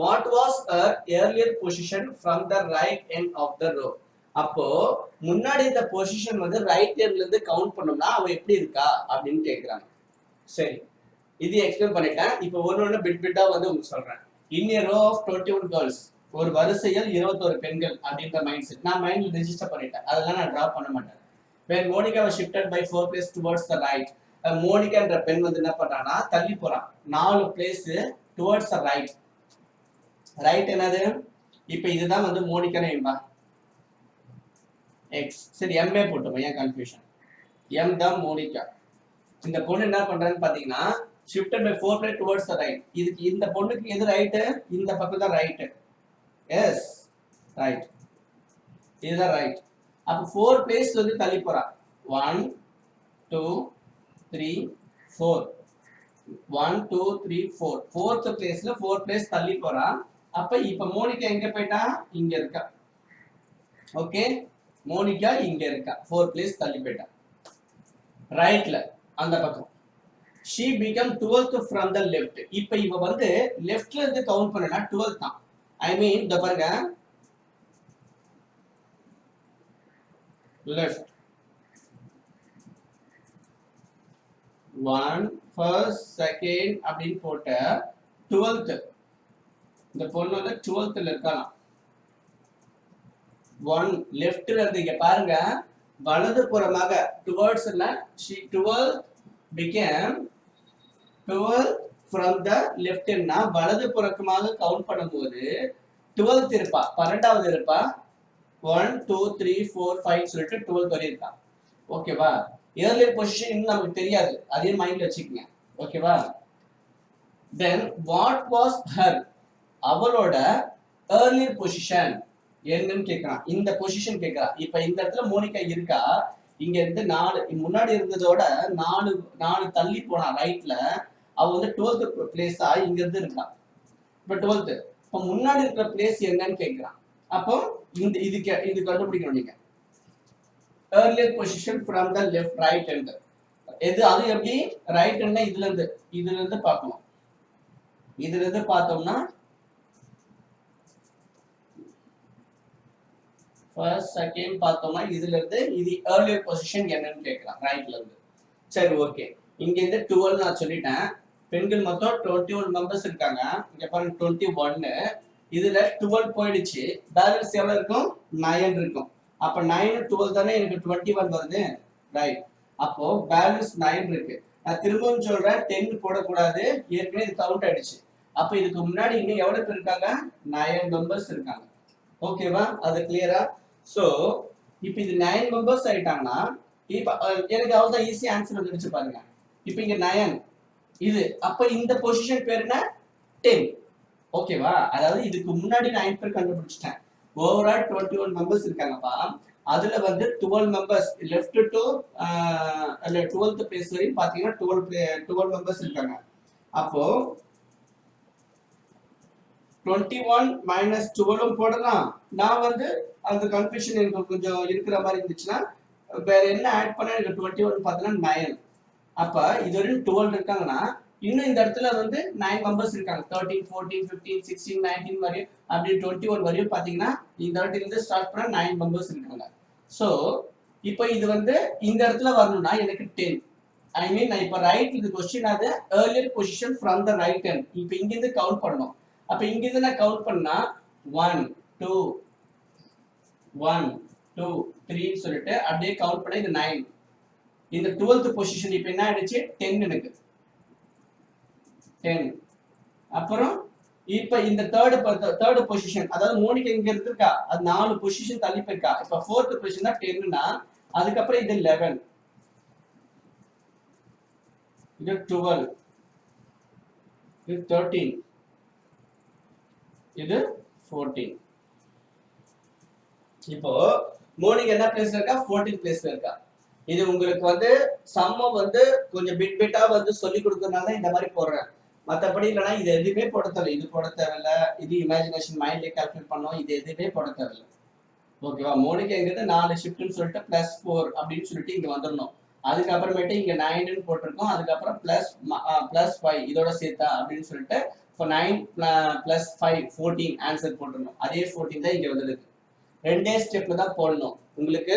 what was her earlier position from the right end of the row? அப்போ முன்னாடி இந்த பொசிஷன் வந்து ரைட் ஹேண்ட்ல இருந்து கவுண்ட் பண்ணோம்னா அவ எப்படி இருக்கா அப்படின்னு கேக்குறாங்க. சரி, இது எக்ஸ்பிளைன் பண்ணிட்டேன். இப்போ ஒவ்வொரு பிட்டா வந்து உங்களுக்கு சொல்றேன். in a row of 21 girls, ஒரு வரிசையில் 21 பெண்கள் அப்படின்ற மைண்ட் செட் நான் மைண்ட்ல ரெஜிஸ்டர் பண்ணிட்டேன். அதெல்லாம் நான் டிரா பண்ண மாட்டேன். when Monica was shifted by 4 places towards the right, Monica என்ற பெண் வந்து என்ன பண்றானா தள்ளி போறான் 4 place towards the right. Right என்னது? இப்போ இதுதான் வந்து மோனிகா நேம்பா x. சரி, m ஏ போட்டுமா, ஏன் கன்ஃபியூஷன்? m தான் மோனிகா. இந்த பொண்ணு என்ன பண்றான்னு பாத்தீங்கன்னா shifted by 4 places towards the right. இதுக்கு இந்த பொண்ணுக்கு எது ரைட்? இந்த பக்கம் தான் ரைட். எஸ், ரைட், இதுதான் ரைட். அப்போ 4 பிளேஸ் வந்து தள்ளி போறா. 1 2 3 4 1 2 3 4 4th பிளேஸ்ல 4 பிளேஸ் தள்ளி போறா. அப்ப இப்ப மோனிகா எங்க போயிட்டா? இங்க இருக்கா. ஓகே, மோனிகா இங்க இருக்கா, 4 பிளேஸ் தள்ளி போயிட்டா ரைட்ல அந்த பக்கம். she become 12th from the left. இப்ப இவ வந்து லெஃப்ட்ல இருந்து கவுண்ட் பண்ணனா 12th தான். ஐ மீன் இந்த பாருங்க, left 1 first second அப்படின்னு போட்ட 12th. இந்த பொண்ணு வந்து 12th இருக்கலாம். 1 லெஃப்ட்ல இருந்து இங்க பாருங்க வலது புறமாக towards she 12 became 12 from the left னா வலது புறமாக கவுண்ட் பண்ணும்போது 12th இருப்பா, 12வது இருப்பா. 1 2 3 4 5 சொல்லிட்டு 12 வரை இருக்கா. ஓகேவா? ஏர்லியர் பொசிஷன் இன்னும் நமக்கு தெரியாது, அதே மைண்ட்ல வச்சுக்கங்க. ஓகேவா? தென் வாட் வாஸ் ஹர், அவளோட ஏர்லியர் பொசிஷன் என்னன்னு கேக்குறான். இந்த பொசிஷன் கேக்குறான். இப்ப இந்த இடத்துல மோனிகா இருக்கா, இங்க இருந்து 4 முன்னாடி இருந்ததோட 4 தள்ளி போனா ரைட்ல, அவ வந்து 12th பிளேஸா இங்க இருந்து இருக்கா. இப்ப 12th, இப்ப முன்னாடி இருக்கிற பிளேஸ் என்னன்னு கேக்குறான். அப்போ இந்த இது கண்டுபிடிக்கணும் நீங்க. earlier position from the left right hand. எது அது எப்படி ரைட் ஹேண்ட்னா இதுல இருந்து பார்க்கணும். இதுல இருந்து பார்த்தோம்னா ஃபர்ஸ்ட் செகண்ட் பார்த்தோம்னா இதுல இருந்து இது earlier position என்னன்னு கேக்குறான் ரைட்ல இருந்து. சரி ஓகே, இங்க இருந்து 12 நான் சொல்லிட்டேன். பெண்கள் மொத்தம் 21 மெம்பர்ஸ் இருக்காங்க. இங்க பாருங்க 21, இதுல 12 போயிடுச்சு. பேலன்ஸ் எவ்வளவு இருக்கும்? 9 இருக்கும். அப்ப 9 12 தானே எனக்கு 21 வருது. ரைட், அப்போ பேலன்ஸ் 9 இருக்கு. நான் திரும்பவும் சொல்றேன் 10 போடக்கூடாது, ஏற்கனவே இது கவுண்ட் ஆயிடுச்சு. அப்ப இதுக்கு முன்னாடி இன்னும் எவ்வளவு பேர் இருக்காங்க? 9 மெம்பர்ஸ் இருக்காங்க. ஓகேவா? அது கிளியரா? சோ இப்போ இது 9 மெம்பர்ஸ் ஆயிட்டாங்கன்னா இப்ப எனக்கு அவ்வளவுதான், ஈஸி ஆன்சர் வந்துடுச்சு பாருங்க. இப்போ இங்க 9 இது, அப்ப இந்த பொசிஷன் பேர் என்ன? 10. ஓகேவா? அதாவது இதுக்கு முன்னாடி 9 பேர் கண்டுபிடிச்சிட்டேன். ஓவரால் 21 மெம்பர்ஸ் இருக்காங்கப்பா. அதுல வந்து 12 members left to 12th place வரையும் பாத்தீங்கன்னா 12 மெம்பர்ஸ் இருக்காங்க. அப்போ 21 minus 12 போடலாம். நான் வந்து அந்த கன்ஃபியூஷன் எனக்கு கொஞ்சம் இருக்கிற மாதிரி இருந்துச்சுன்னா வேற என்ன ஆட் பண்ண எனக்கு 21 பார்த்தீங்கன்னா 9. அப்ப இது வரையும் 12 இருக்காங்கன்னா இன்னும் இந்த இடத்துல வந்து 9 மெம்பர்ஸ் இருக்காங்க. 13 14 15 16 19 வரையும் அப்படி 21 வரையும் பாத்தீங்கன்னா இந்த இடத்துல இருந்து ஸ்டார்ட் பண்ண 9 மெம்பர்ஸ் இருக்காங்க. சோ இப்போ இது வந்து இந்த இடத்துல வரணும்னா எனக்கு 10. ஐ மீன் நான் இப்ப ரைட் இது क्वेश्चन அது earlier position from the right hand. இப்போ இங்க இருந்து கவுண்ட் பண்ணனும். அப்ப இங்க இருந்து நான் கவுண்ட் பண்ணா 1 2 1 2 3 சொல்லிட்டு அப்படியே கவுண்ட் பண்ணா இது 9. இந்த 12th பொசிஷன் இப்போ என்ன ஆயிடுச்சு? 10 எனக்கு 10. அப்புறம் இப்ப இந்த தேர்ட் பொசிஷன், அதாவது மோனிகா இங்க இருக்கா, அது 4 பொசிஷன் தள்ளி போயிருக்கா. இப்ப 4th பொசிஷன் தான் 10னா அதுக்கப்புறம் இது 11, இது 12, இது 13, இது 14. இப்போ மோனிகா என்ன பிளேஸ்ல இருக்கா? 14th பிளேஸ்ல இருக்கா. இது உங்களுக்கு வந்து சம்ம வந்து கொஞ்சம் பிட்டா வந்து சொல்லி கொடுக்கறதுனால இந்த மாதிரி போடுறேன். மற்றபடி இல்லைன்னா இது எதுவுமே போட தேவையில்லை. இது போட தேவையில்ல, இது இமேஜினேஷன் மைண்ட்ல கால்குலேட் பண்ணோம், இது எதுவுமே போட தேவையில்லை. ஓகேவா? மோனிகா எங்கிறது 4 ஷிஃப்ட்னு சொல்லிட்டு +4 அப்படின்னு சொல்லிட்டு இங்க வந்துடணும். அதுக்கப்புறமேட்டு இங்க 9ன்னு போட்டிருக்கோம். அதுக்கப்புறம் +5 இதோட சேர்த்தா அப்படின்னு சொல்லிட்டு இப்போ 9 + 5 14 ஆன்சர் போட்டுருணும். அதே 14 தான் இங்க வந்துருக்கு. ரெண்டே ஸ்டெப்ல தான் போடணும். உங்களுக்கு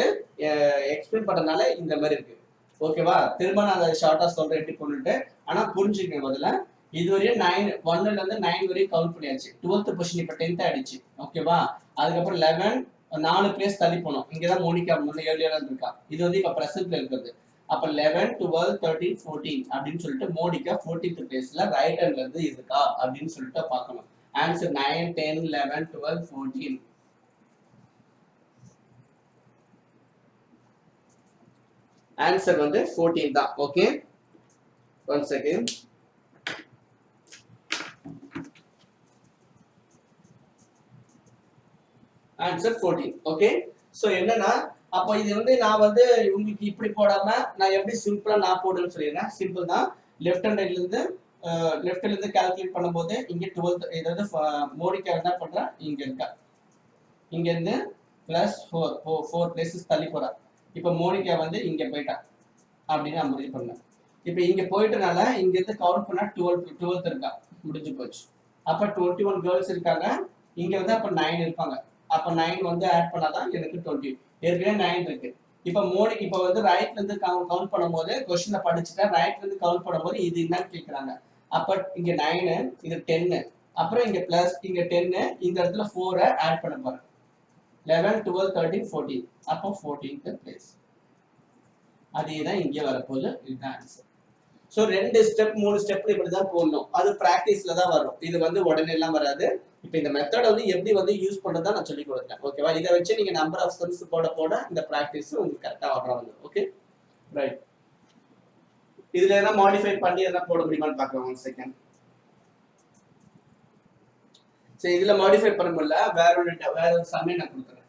எக்ஸ்பிளைன் பண்றதுனால இந்த மாதிரி இருக்கு. ஓகேவா? திரும்ப நான் அதை ஷார்ட்டா சொல்றேன் எப்படி போட்டுட்டு. ஆனா புரிஞ்சுக்கங்க முதல்ல. இதுவரையும் 9 1ல இருந்து 9 வரையும் கவுண்ட் பண்ணியாச்சு. 12th பொசிஷன் இப்ப 10th ஆயிடுச்சு. ஓகேவா? அதுக்கப்புறம் 11 4 பிளேஸ் தள்ளி போனோம். இங்கதான் மோனிகா முன்ன ஏர்லியரா இருக்கா. இது வந்து இப்ப பிரசன்ட்ல இருக்குது. அப்ப 11 12 13 14 அப்படின்னு சொல்லிட்டு மோனிகா 14th பிளேஸ்ல ரைட் ஹேண்ட்ல இருந்து இருக்கா அப்படின்னு சொல்லிட்டு பார்க்கணும். ஆன்சர் 9 10 11 12 14. ஆன்சர் வந்து 14 தான். Okay, one second. Answer 14. Okay, so என்னன்னா அப்போ இது வந்து நான் வந்து உங்களுக்கு இப்படி போடாம நான் எப்படி சிம்பிளா நான் போடுன்னு சொல்லிடுறேன். சிம்பிள் தான். லெஃப்ட் ஹேண்ட் ரைட்ல இருந்து லெஃப்ட்ல இருந்து கால்குலேட் பண்ணும்போது இங்க 12 ஏதாவது மோடிக்கா என்ன பண்றா இங்க இருக்கா, இங்க இருந்து +4 பிளேசஸ் தள்ளி போறா. இப்போ மோனிகா வந்து இங்க போயிட்டா அப்படின்னு நான் முடிவு பண்ணேன். இப்போ இங்க போயிட்டனால இங்க இருந்து கவுண்ட் பண்ணா 12 இருக்கா, முடிஞ்சு போச்சு. அப்ப 21 கேர்ள்ஸ் இருக்காங்க. இங்க வந்து அப்ப 9 இருப்பாங்க. அப்ப 9 வந்து ஆட் பண்ணாதான் எனக்கு 20. ஏற்கனவே 9 இருக்கு. இப்ப மோனிக்கு இப்ப வந்து ரைட்ல இருந்து கவுண்ட் பண்ணும்போது கொஸ்டினை படிச்சுட்டா ரைட்ல இருந்து கவுண்ட் பண்ணும்போது இது என்னன்னு கேக்குறாங்க. அப்ப இங்க 9 இது 10 அப்புறம் இங்க பிளஸ் இங்க 10 இந்த இடத்துல 4 ஆட் பண்ண போறேன். 11 12 13 14 அப்போ 14th பிளேஸ். அதேதான் இங்க வரப்போகுது. இதுதான் ஆன்சர். சோ 2 ஸ்டெப் 3 ஸ்டெப் இப்படிதான் போடணும். அது பிராக்டிஸ்ல தான் வரும். இது வந்து உடனே எல்லாம் வராது. இப்போ இந்த மெத்தட் வந்து எப்படி வந்து யூஸ் பண்றதா நான் சொல்லி கொடுத்தேன். ஓகேவா? இதை வச்சு நீங்க நம்பர் ஆஃப் ஸ்டெப்ஸ் போட போட இந்த பிராக்டிஸ் உங்களுக்கு கரெக்டா வரும். Okay right. இதுல என்ன மாடிஃபை பண்ணி என்ன போட முடியுமான்னு பார்க்கலாம். 1 செகண்ட். சரி, இதுல மாடிஃபை பண்ண முடியல. வேற ஒரு சமயம் நான் கொடுக்குறேன்.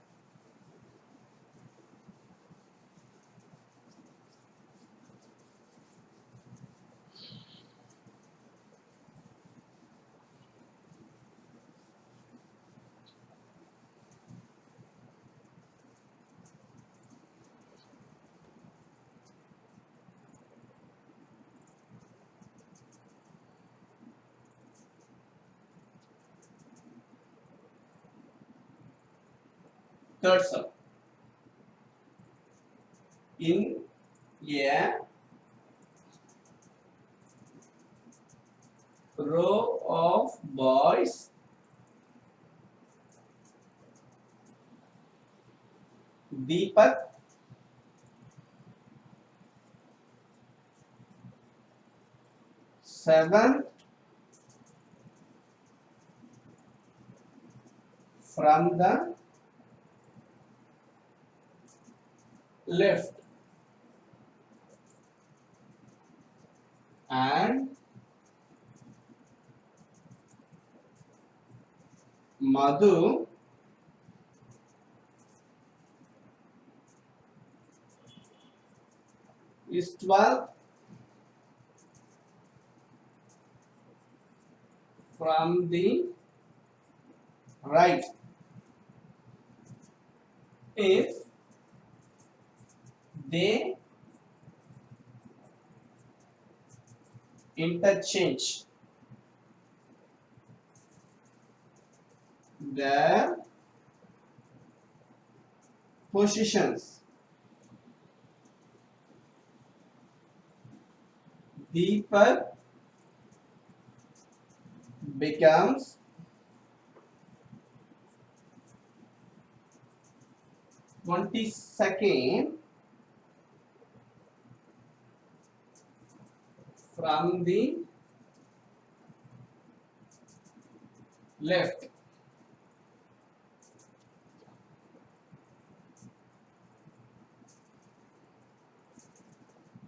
Third sum. In a row of boys, Deepak, seventh from the left and Madhu is 12th from the right. If they interchange their positions, Deepak becomes 22nd from the left.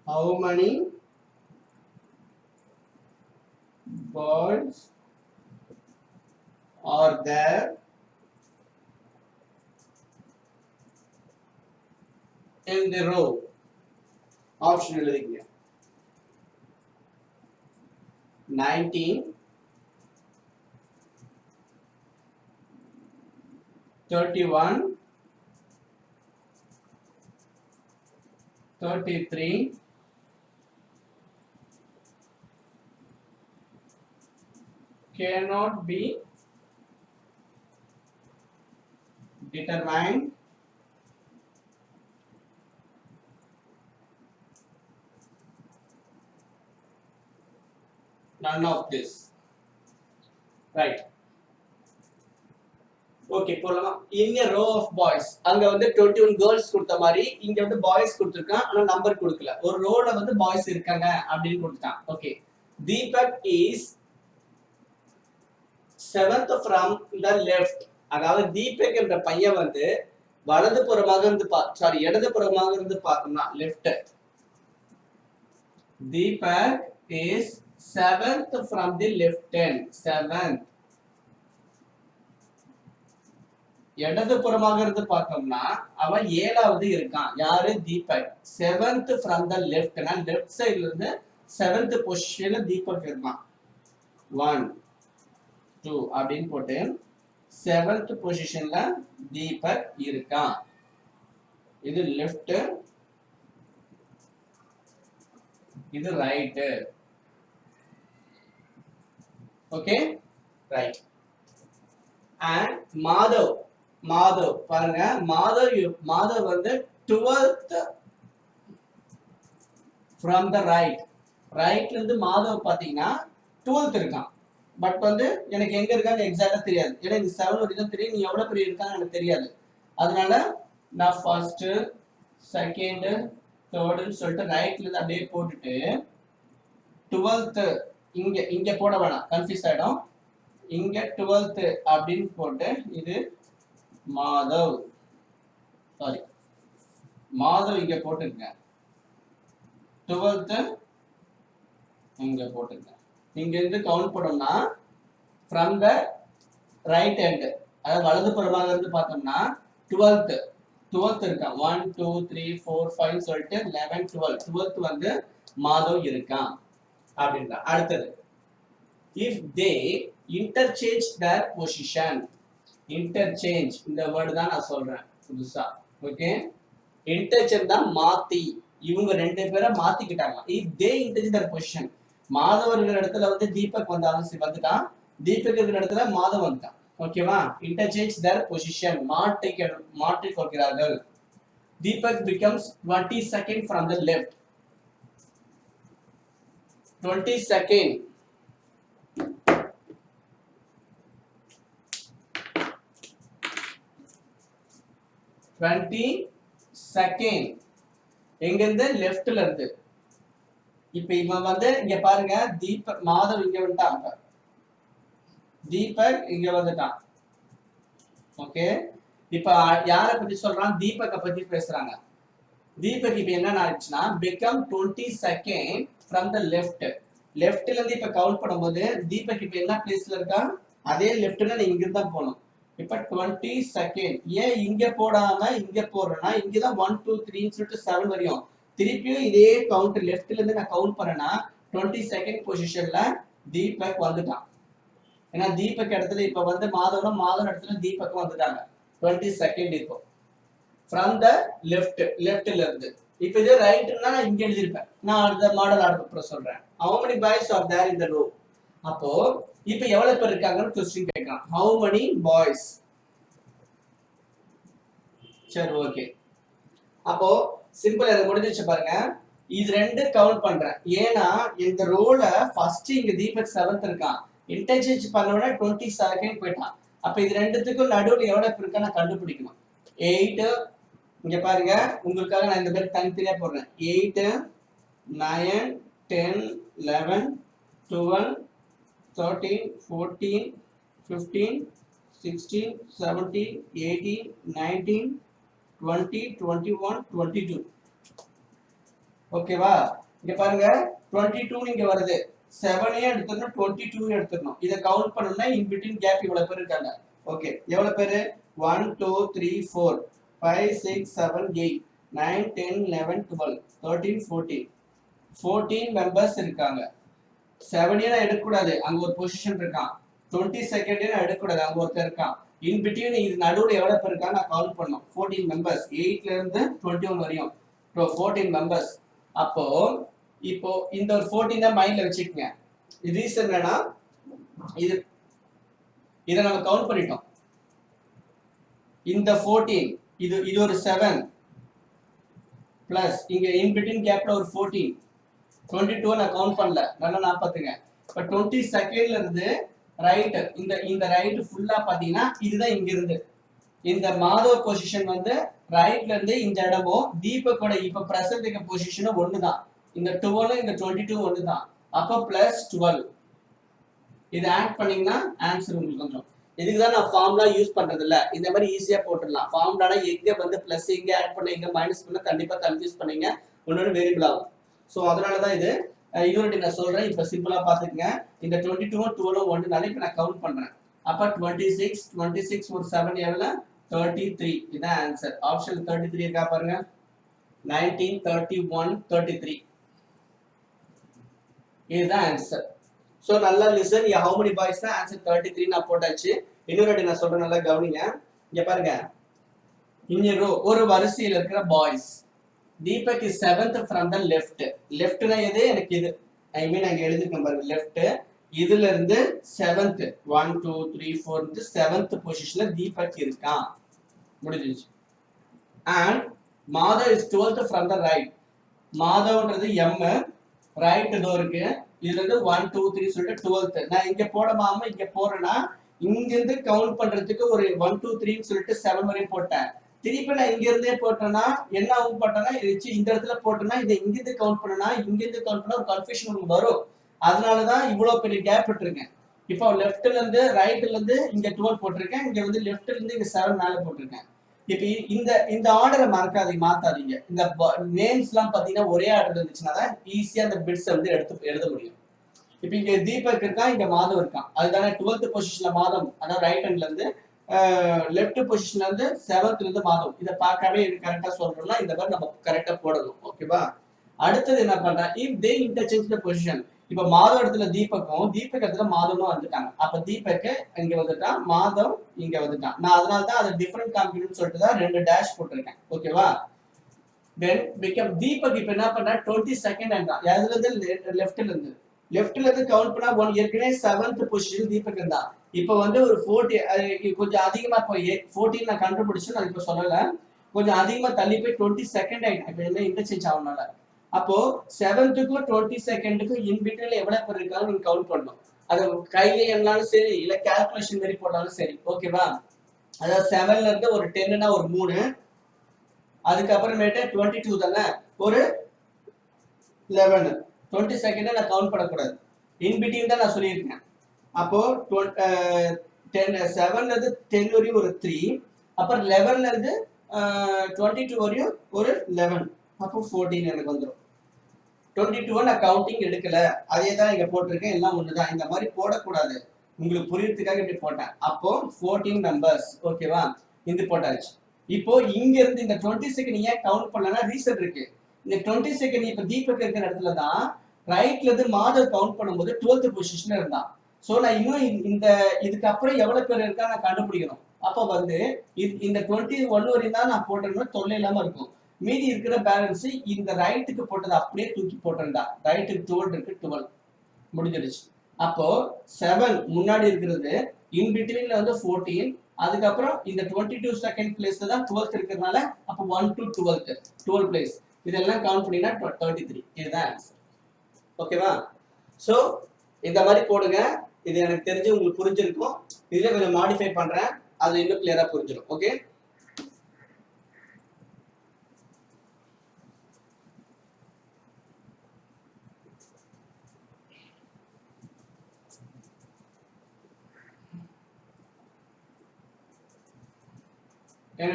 How many boys are there in the row? Option எழுதிங்க. 19, 31, 33, cannot be determined none of this. Right. Okay போலாமா? in a row of boys அங்க வந்து 21 girls கொடுத்த மாதிரி இங்க வந்து boys கொடுத்திருக்கான். ஆனா number கொடுக்கல. ஒரு ரோல வந்து பாய்ஸ் இருக்காங்க அப்படின்னு கொடுத்துட்டான். Okay, Deepak is 7th from the left. அதாவது தீபக் என்ற பையன் வந்து வலதுபுறமாக இருந்து இடதுபுறமாக இருந்து பார்த்தோம்னா left. Deepak is 7th from the left hand. 7th இடது புறமாக இருந்து பார்த்தோம்னா அவன் 7வது இருக்கான். யாரு? Deepak. 7th from the left. நான் லெஃப்ட் சைடுல இருந்து 7th பொசிஷன்ல தீபக் இருக்கான். 1 2 அப்படின்னு போட்டு 7th பொசிஷன்ல தீபக் இருக்கான். இது லெஃப்ட், இது right. Okay, right. And Madhav பாருங்க, மாதவ் வந்து 12th from the right. ரைட்ல இருந்து மாதவ் பாத்தீங்கன்னா 12th இருக்கான். பட் வந்து எனக்கு எங்க இருக்கான்னு எக்ஸாக்டா தெரியாது. ஏன்னா இந்த 7 வரைக்கும் தெரியும், நீ எவ்வளவு பெரிய இருக்கான்னு எனக்கு தெரியாது. அதனால நான் ஃபர்ஸ்ட், செகண்ட், தேர்ட்னு சொல்லிட்டு ரைட்ல இருந்து அப்படியே போட்டுட்டு 12th இங்க போட வேணாம், கன்ஃபியூஸ் ஆயிடும். இங்க 12th அப்படின்னு போட்டு இது மாதவ், சாரி மாதவ் இங்க போட்டுருங்க. 12th இங்க போட்டுருங்க. இங்க இருந்து கவுண்ட் பண்ணோம்னா ஃப்ரம் த ரைட் ஹேண்ட், அதாவது வலது புறமாக இருந்து பார்த்தோம்னா 12th இருக்கான். 1 2 3 4 5 சொல்லிட்டு 11 12th வந்து மாதவ் இருக்கான் அப்படின்ற. அடுத்தது, if they interchange their position. Interchange இந்த வேர்டு தான் நான் சொல்றேன் புதுசா. ஓகே, இன்டர்சேஞ்ச் தான் மாத்தி, இவங்க ரெண்டு பேரை மாத்திக்கிட்டாங்க. If they interchange their position, Madhav இருக்கிற இடத்துல வந்து தீபக் வந்துட்டான், தீபக் இருக்கிற இடத்துல மாதவ் வந்துட்டான். ஓகேவா? இன்டர்சேஞ்ச் their position, மாற்றிக் கொள்கிறார்கள். Deepak becomes 22nd from the left. 22nd எங்க இருந்து? லெஃப்ட்ல இருந்து. இப்ப இவன் வந்து இங்க பாருங்க, தீபக் மாதவ் இங்க வந்துட்டான், தீபக் இங்க வந்துட்டான். ஓகே, இப்ப யாரை பத்தி சொல்றான்? தீபக்க பத்தி பேசுறாங்க. தீபக் இப்ப என்ன ஆச்சுன்னா become 22nd from the left. லெஃப்ட்ல இருந்து இப்ப கவுண்ட் பண்ணும்போது தீபக் இப்ப என்ன பிளேஸ்ல இருக்கா? அதே லெஃப்ட்ல நீ இங்க தான் போகணும். இப்ப 22nd ஏன் இங்க போடாம இங்க போறேன்னா, இங்கதான் 1 2 3 சொல்லிட்டு 7 வரையும் திருப்பியும் இதே கவுண்ட் லெஃப்ட்ல இருந்து நான் கவுண்ட் பண்ணேன்னா 22nd பொசிஷன்ல தீபக் வந்துட்டான். ஏன்னா தீபக் இடத்துல இப்ப வந்து மாதவ் இடத்துல தீபக் வந்துட்டாங்க. 22nd இப்போ from the லெஃப்ட்ல இருந்து. இப்ப இது ரைட்னா நான் இங்க எழுதிருப்பேன். நான் அடுத்த மாடல் அப்புறம் சொல்றேன். how many boys are there in the row? அப்போ இப்ப எவ்வளவு பேர் இருக்காங்கன்னு क्वेश्चन கேட்கலாம். how many boys? சரி, ஓகே. அப்போ சிம்பிள் அது முடிஞ்சிச்சு பாருங்க. இது ரெண்டு கவுண்ட் பண்றேன். ஏன்னா இந்த ரோல ஃபர்ஸ்ட் இங்க தீபக் 7th இருக்கான், இன்டர்சேஞ்ச் பண்ணவன 22nd போயிட்டான். அப்ப இது ரெண்டுத்துக்கும் நடுவுல எவ்வளவு பேர் இருக்கா நான் கண்டுபிடிக்கணும். 8 இங்க பாருங்க, உங்களுக்காக நான் இந்த மாதிரி தனித்தனியா போடுறேன். 8 9 10 11 12 13 14 15 16 17 18 19 20 21 22. ஓகேவா? இங்க பாருங்க 22 இங்க வருது. 7 எடுத்துறணும், 22 எடுத்துறணும். இத கவுண்ட் பண்ணனும்னா இன் பிட்வீன் கேப் இவ்வளவு பேர் இருக்காங்க. ஓகே, எவ்வளவு பேர்? 1 2 3 4 5 6 7 8 9 10 11 12 13 14 14 மெம்பர்ஸ் இருக்காங்க. 7 எடுக்க கூடாது, அங்க ஒரு பொசிஷன் இருக்கான். 22nd எடுக்க கூடாது, அங்க ஒருத்தர் இருக்கான். இன் பிட்வீன் இது நடுவுல எவ்வளவு பேர் இருக்கா நான் கவுண்ட் பண்ணனும். 14 மெம்பர்ஸ், 8ல இருந்து 21 வரையும் 14 மெம்பர்ஸ். அப்போ இப்போ இந்த ஒரு 14 மைண்ட்ல வச்சுக்கங்க. ரீசன் என்னன்னா இத நம்ம கவுண்ட் பண்ணிட்டோம். இந்த 14 இது ஒரு 7 பிளஸ் இங்க இன் பிட்வீன் கேப்ல ஒரு 14 22 நான் கவுண்ட் பண்ணல, நல்லா நான் பாத்துங்க. இப்ப 22ndல இருந்து ரைட் இந்த ரைட் ஃபுல்லா பாத்தீங்கன்னா இதுதான் இங்க இருந்து இந்த மாதவ் பொசிஷன் வந்து ரைட்ல இருந்து இந்த இடமும் தீபக்கோட இப்ப பிரசன்ட் பொசிஷனும் ஒண்ணுதான். இந்த 12 இந்த 22 ஒண்ணுதான். அப்ப பிளஸ் 12 இது ஆட் பண்ணீங்கன்னா ஆன்சர் உங்களுக்கு வந்துடும். இதுக்குதான் நான் ஃபார்முலா யூஸ் பண்றது இல்ல, இந்த மாதிரி ஈஸியா போட்டுடலாம். ஃபார்முலானா எங்க வந்து பிளஸ் எங்க ஆட் பண்ண எங்க மைனஸ் பண்ண கண்டிப்பா கன்ஃபியூஸ் பண்ணீங்க, இன்னொரு வேரியபிள் ஆகும். சோ அதனாலதான் இது இன்னொரு நான் சொல்றேன். இப்ப சிம்பிளா பாத்துக்கங்க. இந்த 22 12 ஒண்ணுனால இப்ப நான் கவுண்ட் பண்றேன். அப்ப 26 ஒரு 7 எவ்வளவு 33 இதான் ஆன்சர். ஆப்ஷன் 33 இருக்கா பாருங்க. 19, 31, 33 இதுதான் ஆன்சர். சோ நல்லா லிசன். how many boys தான் ஆன்சர் 33 நான் போட்டாச்சு. இன்னொரு வாட்டி நான் சொல்றேன், நல்லா கவனிங்க. இங்க பாருங்க, இந்த ரோ ஒரு வரிசையில இருக்கிற boys. Deepak is 7th from the left. லெஃப்ட்னா எது? எனக்கு இது ஐ மீன் அங்க எழுதிருக்கேன் பாருங்க, லெஃப்ட். இதுல இருந்து 7th 1 2 3 4 7th பொசிஷன்ல தீபக் இருக்கான். முடிஞ்சிச்சு. And Madhav is 12th from the right. மாதவ்ன்றது எம், ரைட் இதோ இருக்கு. இதுல இருந்து 1 2 3 சொல்லிட்டு 12th. நான் இங்க போடாம இங்க போறேன்னா இங்க இருந்து கவுண்ட் பண்றதுக்கு ஒரு 1 2 3 சொல்லிட்டு 7 வரையும் போட்டேன். திருப்பி நான் இங்க இருந்தே போட்டேன்னா என்ன ஆகும் போட்டேன்னா இந்த இடத்துல போட்டேன்னா இதை இங்க இருந்து கவுண்ட் பண்ணனா இங்க இருந்து கவுண்ட் பண்ணா ஒரு கன்ஃபியூஷன் உங்களுக்கு வரும். அதனாலதான் இவ்வளவு பெரிய கேப் விட்டுருக்கேன். இப்போ லெஃப்ட்ல இருந்து ரைட்ல இருந்து இங்க 12 போட்டிருக்கேன், இங்க வந்து லெஃப்ட்ல இருந்து இங்க 7 மேல போட்டிருக்கேன். இப்ப இந்த ஆர்டரை மறக்காதீங்க, மாத்தாதீங்க. இந்த நேம்ஸ் எல்லாம் பாத்தீங்கன்னா ஒரே ஆர்டர் இருந்துச்சுன்னா தான் ஈஸியா அந்த பிட்ஸ் வந்து எடுத்து எழுத முடியும். இப்ப இங்க தீபக் இருக்கான், இங்க மாதவ் இருக்கான். அதுதானே 12th பொசிஷன்ல மாதவ், அதாவது ரைட் ஹேண்ட்ல இருந்து லெஃப்ட் பொசிஷன்ல இருந்து 7th இருந்து மாதவ். இதை பார்க்கவே கரெக்டா சொல்றோம்னா இந்த மாதிரி நம்ம கரெக்டா போடணும். ஓகேவா? அடுத்தது என்ன பண்றேன், if they interchange the position. இப்ப மாதவ் இடத்துல தீபக்கும் தீபக் இடத்துல மாதவும் வந்துட்டாங்க. அப்ப தீபக் இங்க வந்துட்டான், மாதவ் இங்க வந்துட்டான். நான் அதனால தான் அதை டிஃபரெண்ட் காம்பினேஷன் சொல்லிட்டு தான் 2 டேஷ் போட்டிருக்கேன். ஓகேவா? then become தீபக் இப்ப என்ன பண்றா 22nd என்றான். எதுல இருந்து? லெஃப்ட்ல இருந்து கவுண்ட் பண்ணா ஏற்கனவே 7th பொசிஷன் தீபக் இருந்தா. இப்ப வந்து ஒரு 40 கொஞ்சம் அதிகமா போய் 14 நான் கண்டுபிடிச்சு நான் இப்ப சொல்லல, கொஞ்சம் அதிகமா தள்ளி போய் 22nd ஆயிடும். இப்ப என்ன இன்டர்சேஞ்ச் ஆகுனால அப்போ 7th-க்கும் 22nd-க்கும் இன் பிட்வீன்ல எவ்வளவு பேர் இருக்காங்க நீங்க கவுண்ட் பண்ணணும். அது கையில என்னாலும் சரி இல்ல கால்குலேஷன் மாதிரி போட்டாலும் சரி. ஓகேவா? அதாவது 7ல இருந்து ஒரு 10னா ஒரு 3, அதுக்கப்புறமேட்டு 22 தானே ஒரு 11, 22nd நான் கவுண்ட் பண்ணக்கூடாது, இன் பிட்வீன் தான் நான் சொல்லியிருக்கேன். அப்போ 7ல இருந்து 10 வரையும் ஒரு 3, அப்புறம் 11ல இருந்து 22 வரையும் ஒரு 11, அப்போ 14 எனக்கு வந்துடும். 22 நான் கவுண்டிங் எடுக்கல, அதே தான் இங்க போட்டிருக்கேன், எல்லாம் ஒண்ணுதான். இந்த மாதிரி போடக்கூடாது, உங்களுக்கு புரியறதுக்காக இப்படி போட்டேன். அப்போ 14 மெம்பர்ஸ். ஓகேவா? இது போட்டாச்சு. இப்போ இங்க இருந்து இந்த 22nd ஏன் கவுண்ட் பண்ணலன்னா ரீசன் இருக்கு. இந்த 22nd இப்ப தீபக் இருக்கிற இடத்துல தான் ரைட்ல இருந்து மாதவ் கவுண்ட் பண்ணும்போது 12th பொசிஷன்ல இருந்தான். சோ நான் இன்னும் இந்த இதுக்கு அப்புறம் எவ்வளவு பேர் இருக்கா நான் கண்டுபிடிக்கணும். அப்ப வந்து இந்த 21 வரையும் தான் நான் போட்டேன்னா தொல்லை இல்லாம இருக்கும். மீதி இருக்கிற பேலன்ஸ் இந்த ரைட்டுக்கு போட்டது அப்படியே தூக்கி போட்டிருந்தா, ரைட்டுக்கு 12 இருக்கு, 12 முடிஞ்சிருச்சு. அப்போ 7 முன்னாடி இருக்கிறது, இன் பிட்வீன்ல வந்து 14, அதுக்கப்புறம் இந்த 22 செகண்ட் பிளேஸ்ல தான் 12th இருக்கிறதுனால அப்போ 1 to 12 பிளேஸ். இதெல்லாம் கவுண்ட் பண்ணினா 33. இதுதான் ஆன்சர். ஓகேவா? சோ இந்த மாதிரி போடுங்க. இது எனக்கு தெரிஞ்சு உங்களுக்கு புரிஞ்சிருக்கும். இதுல கொஞ்சம் மாடிஃபை பண்றேன், அது இன்னும் கிளியரா புரிஞ்சிடும். ஓகே?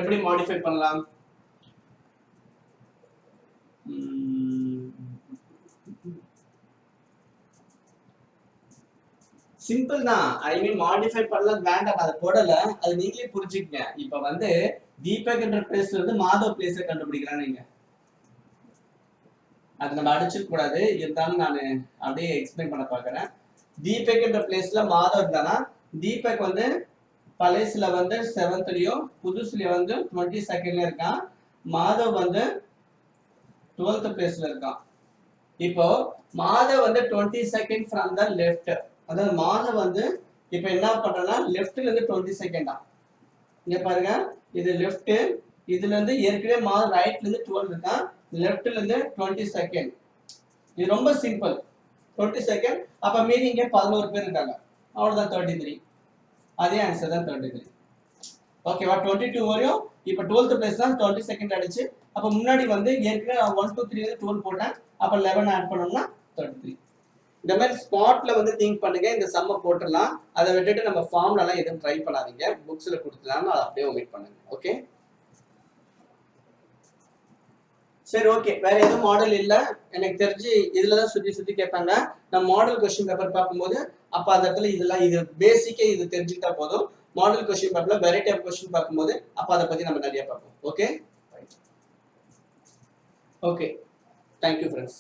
எப்படி மாடிஃபை பண்ணலாம்? சிம்பிள் தான். ஐ மீன் மாடிஃபை பண்ணலாம் வேண்டாம், அதை போடல, அது நீங்களே புரிஞ்சுக்கங்க. இப்ப வந்து தீபக் என்ற பிளேஸ்ல இருந்து மாதவ் பிளேஸை கண்டுபிடிக்கிறான்னு நீங்க அது நம்ம அடிச்சிருக்க கூடாது, இருந்தாலும் நான் அப்படியே எக்ஸ்பிளைன் பண்ண பாக்குறேன். தீபக் என்ற பிளேஸ்ல மாதவ் இருந்தானா தீபக் வந்து பழையசுல வந்து 7th-லயும் புதுசுல வந்து 22nd-ல இருக்கான். மாதவ் வந்து 12th பிளேஸ்ல இருக்கான். இப்போ மாதவ் வந்து 22nd from the left. அதாவது மாதவ் வந்து இப்ப என்ன பண்றேன்னா லெஃப்ட்ல இருந்து 22nd. இங்க பாருங்க, இது லெஃப்ட், இதுல இருந்து ஏற்கனவே மாதவ் ரைட்ல இருந்து 12 இருக்கான், லெஃப்ட்ல இருந்து 22nd. இது ரொம்ப சிம்பிள். 22nd, அப்ப மீதி இங்க 11 பேர் இருக்காங்க, அவ்வளவுதான் 33. அதே ஆன்சர் தான் 33. ஓகேவா? 22 வரையும் இப்ப 12th பிளேஸ் தான் 22nd அடிச்சு, அப்ப முன்னாடி வந்து ஏற்கனவே 1 2 3 12 போட்டேன், அப்ப 11 ஆட் பண்ணோம்னா 33. இந்த மாதிரி ஸ்பாட்ல வந்து திங்க் பண்ணுங்க, இந்த சம்ம போட்டுடலாம். அதை விட்டுட்டு நம்ம ஃபார்ம்ல எல்லாம் எதுவும் ட்ரை பண்ணாதீங்க, புக்ஸ்ல கொடுத்துலாம் அதை அப்படியே ஒமிட் பண்ணுங்க. ஓகே? சரி, ஓகே. வேற எதுவும் மாடல் இல்ல எனக்கு தெரிஞ்சு, இதுலதான் சுத்தி கேட்பாங்க. நம்ம மாடல் கொஸ்டின் பேப்பர் பார்க்கும்போது அப்ப அந்த இடத்துல இதெல்லாம் இது பேசிக்கே இது தெரிஞ்சுக்கிட்டா போதும். மாடல் கொஸ்டின் பேப்பர்ல வெரைட்டி ஆஃப் கொஸ்டின் பார்க்கும்போது அப்ப அதை பத்தி நம்ம நிறைய பார்ப்போம். Okay, okay, thank you friends.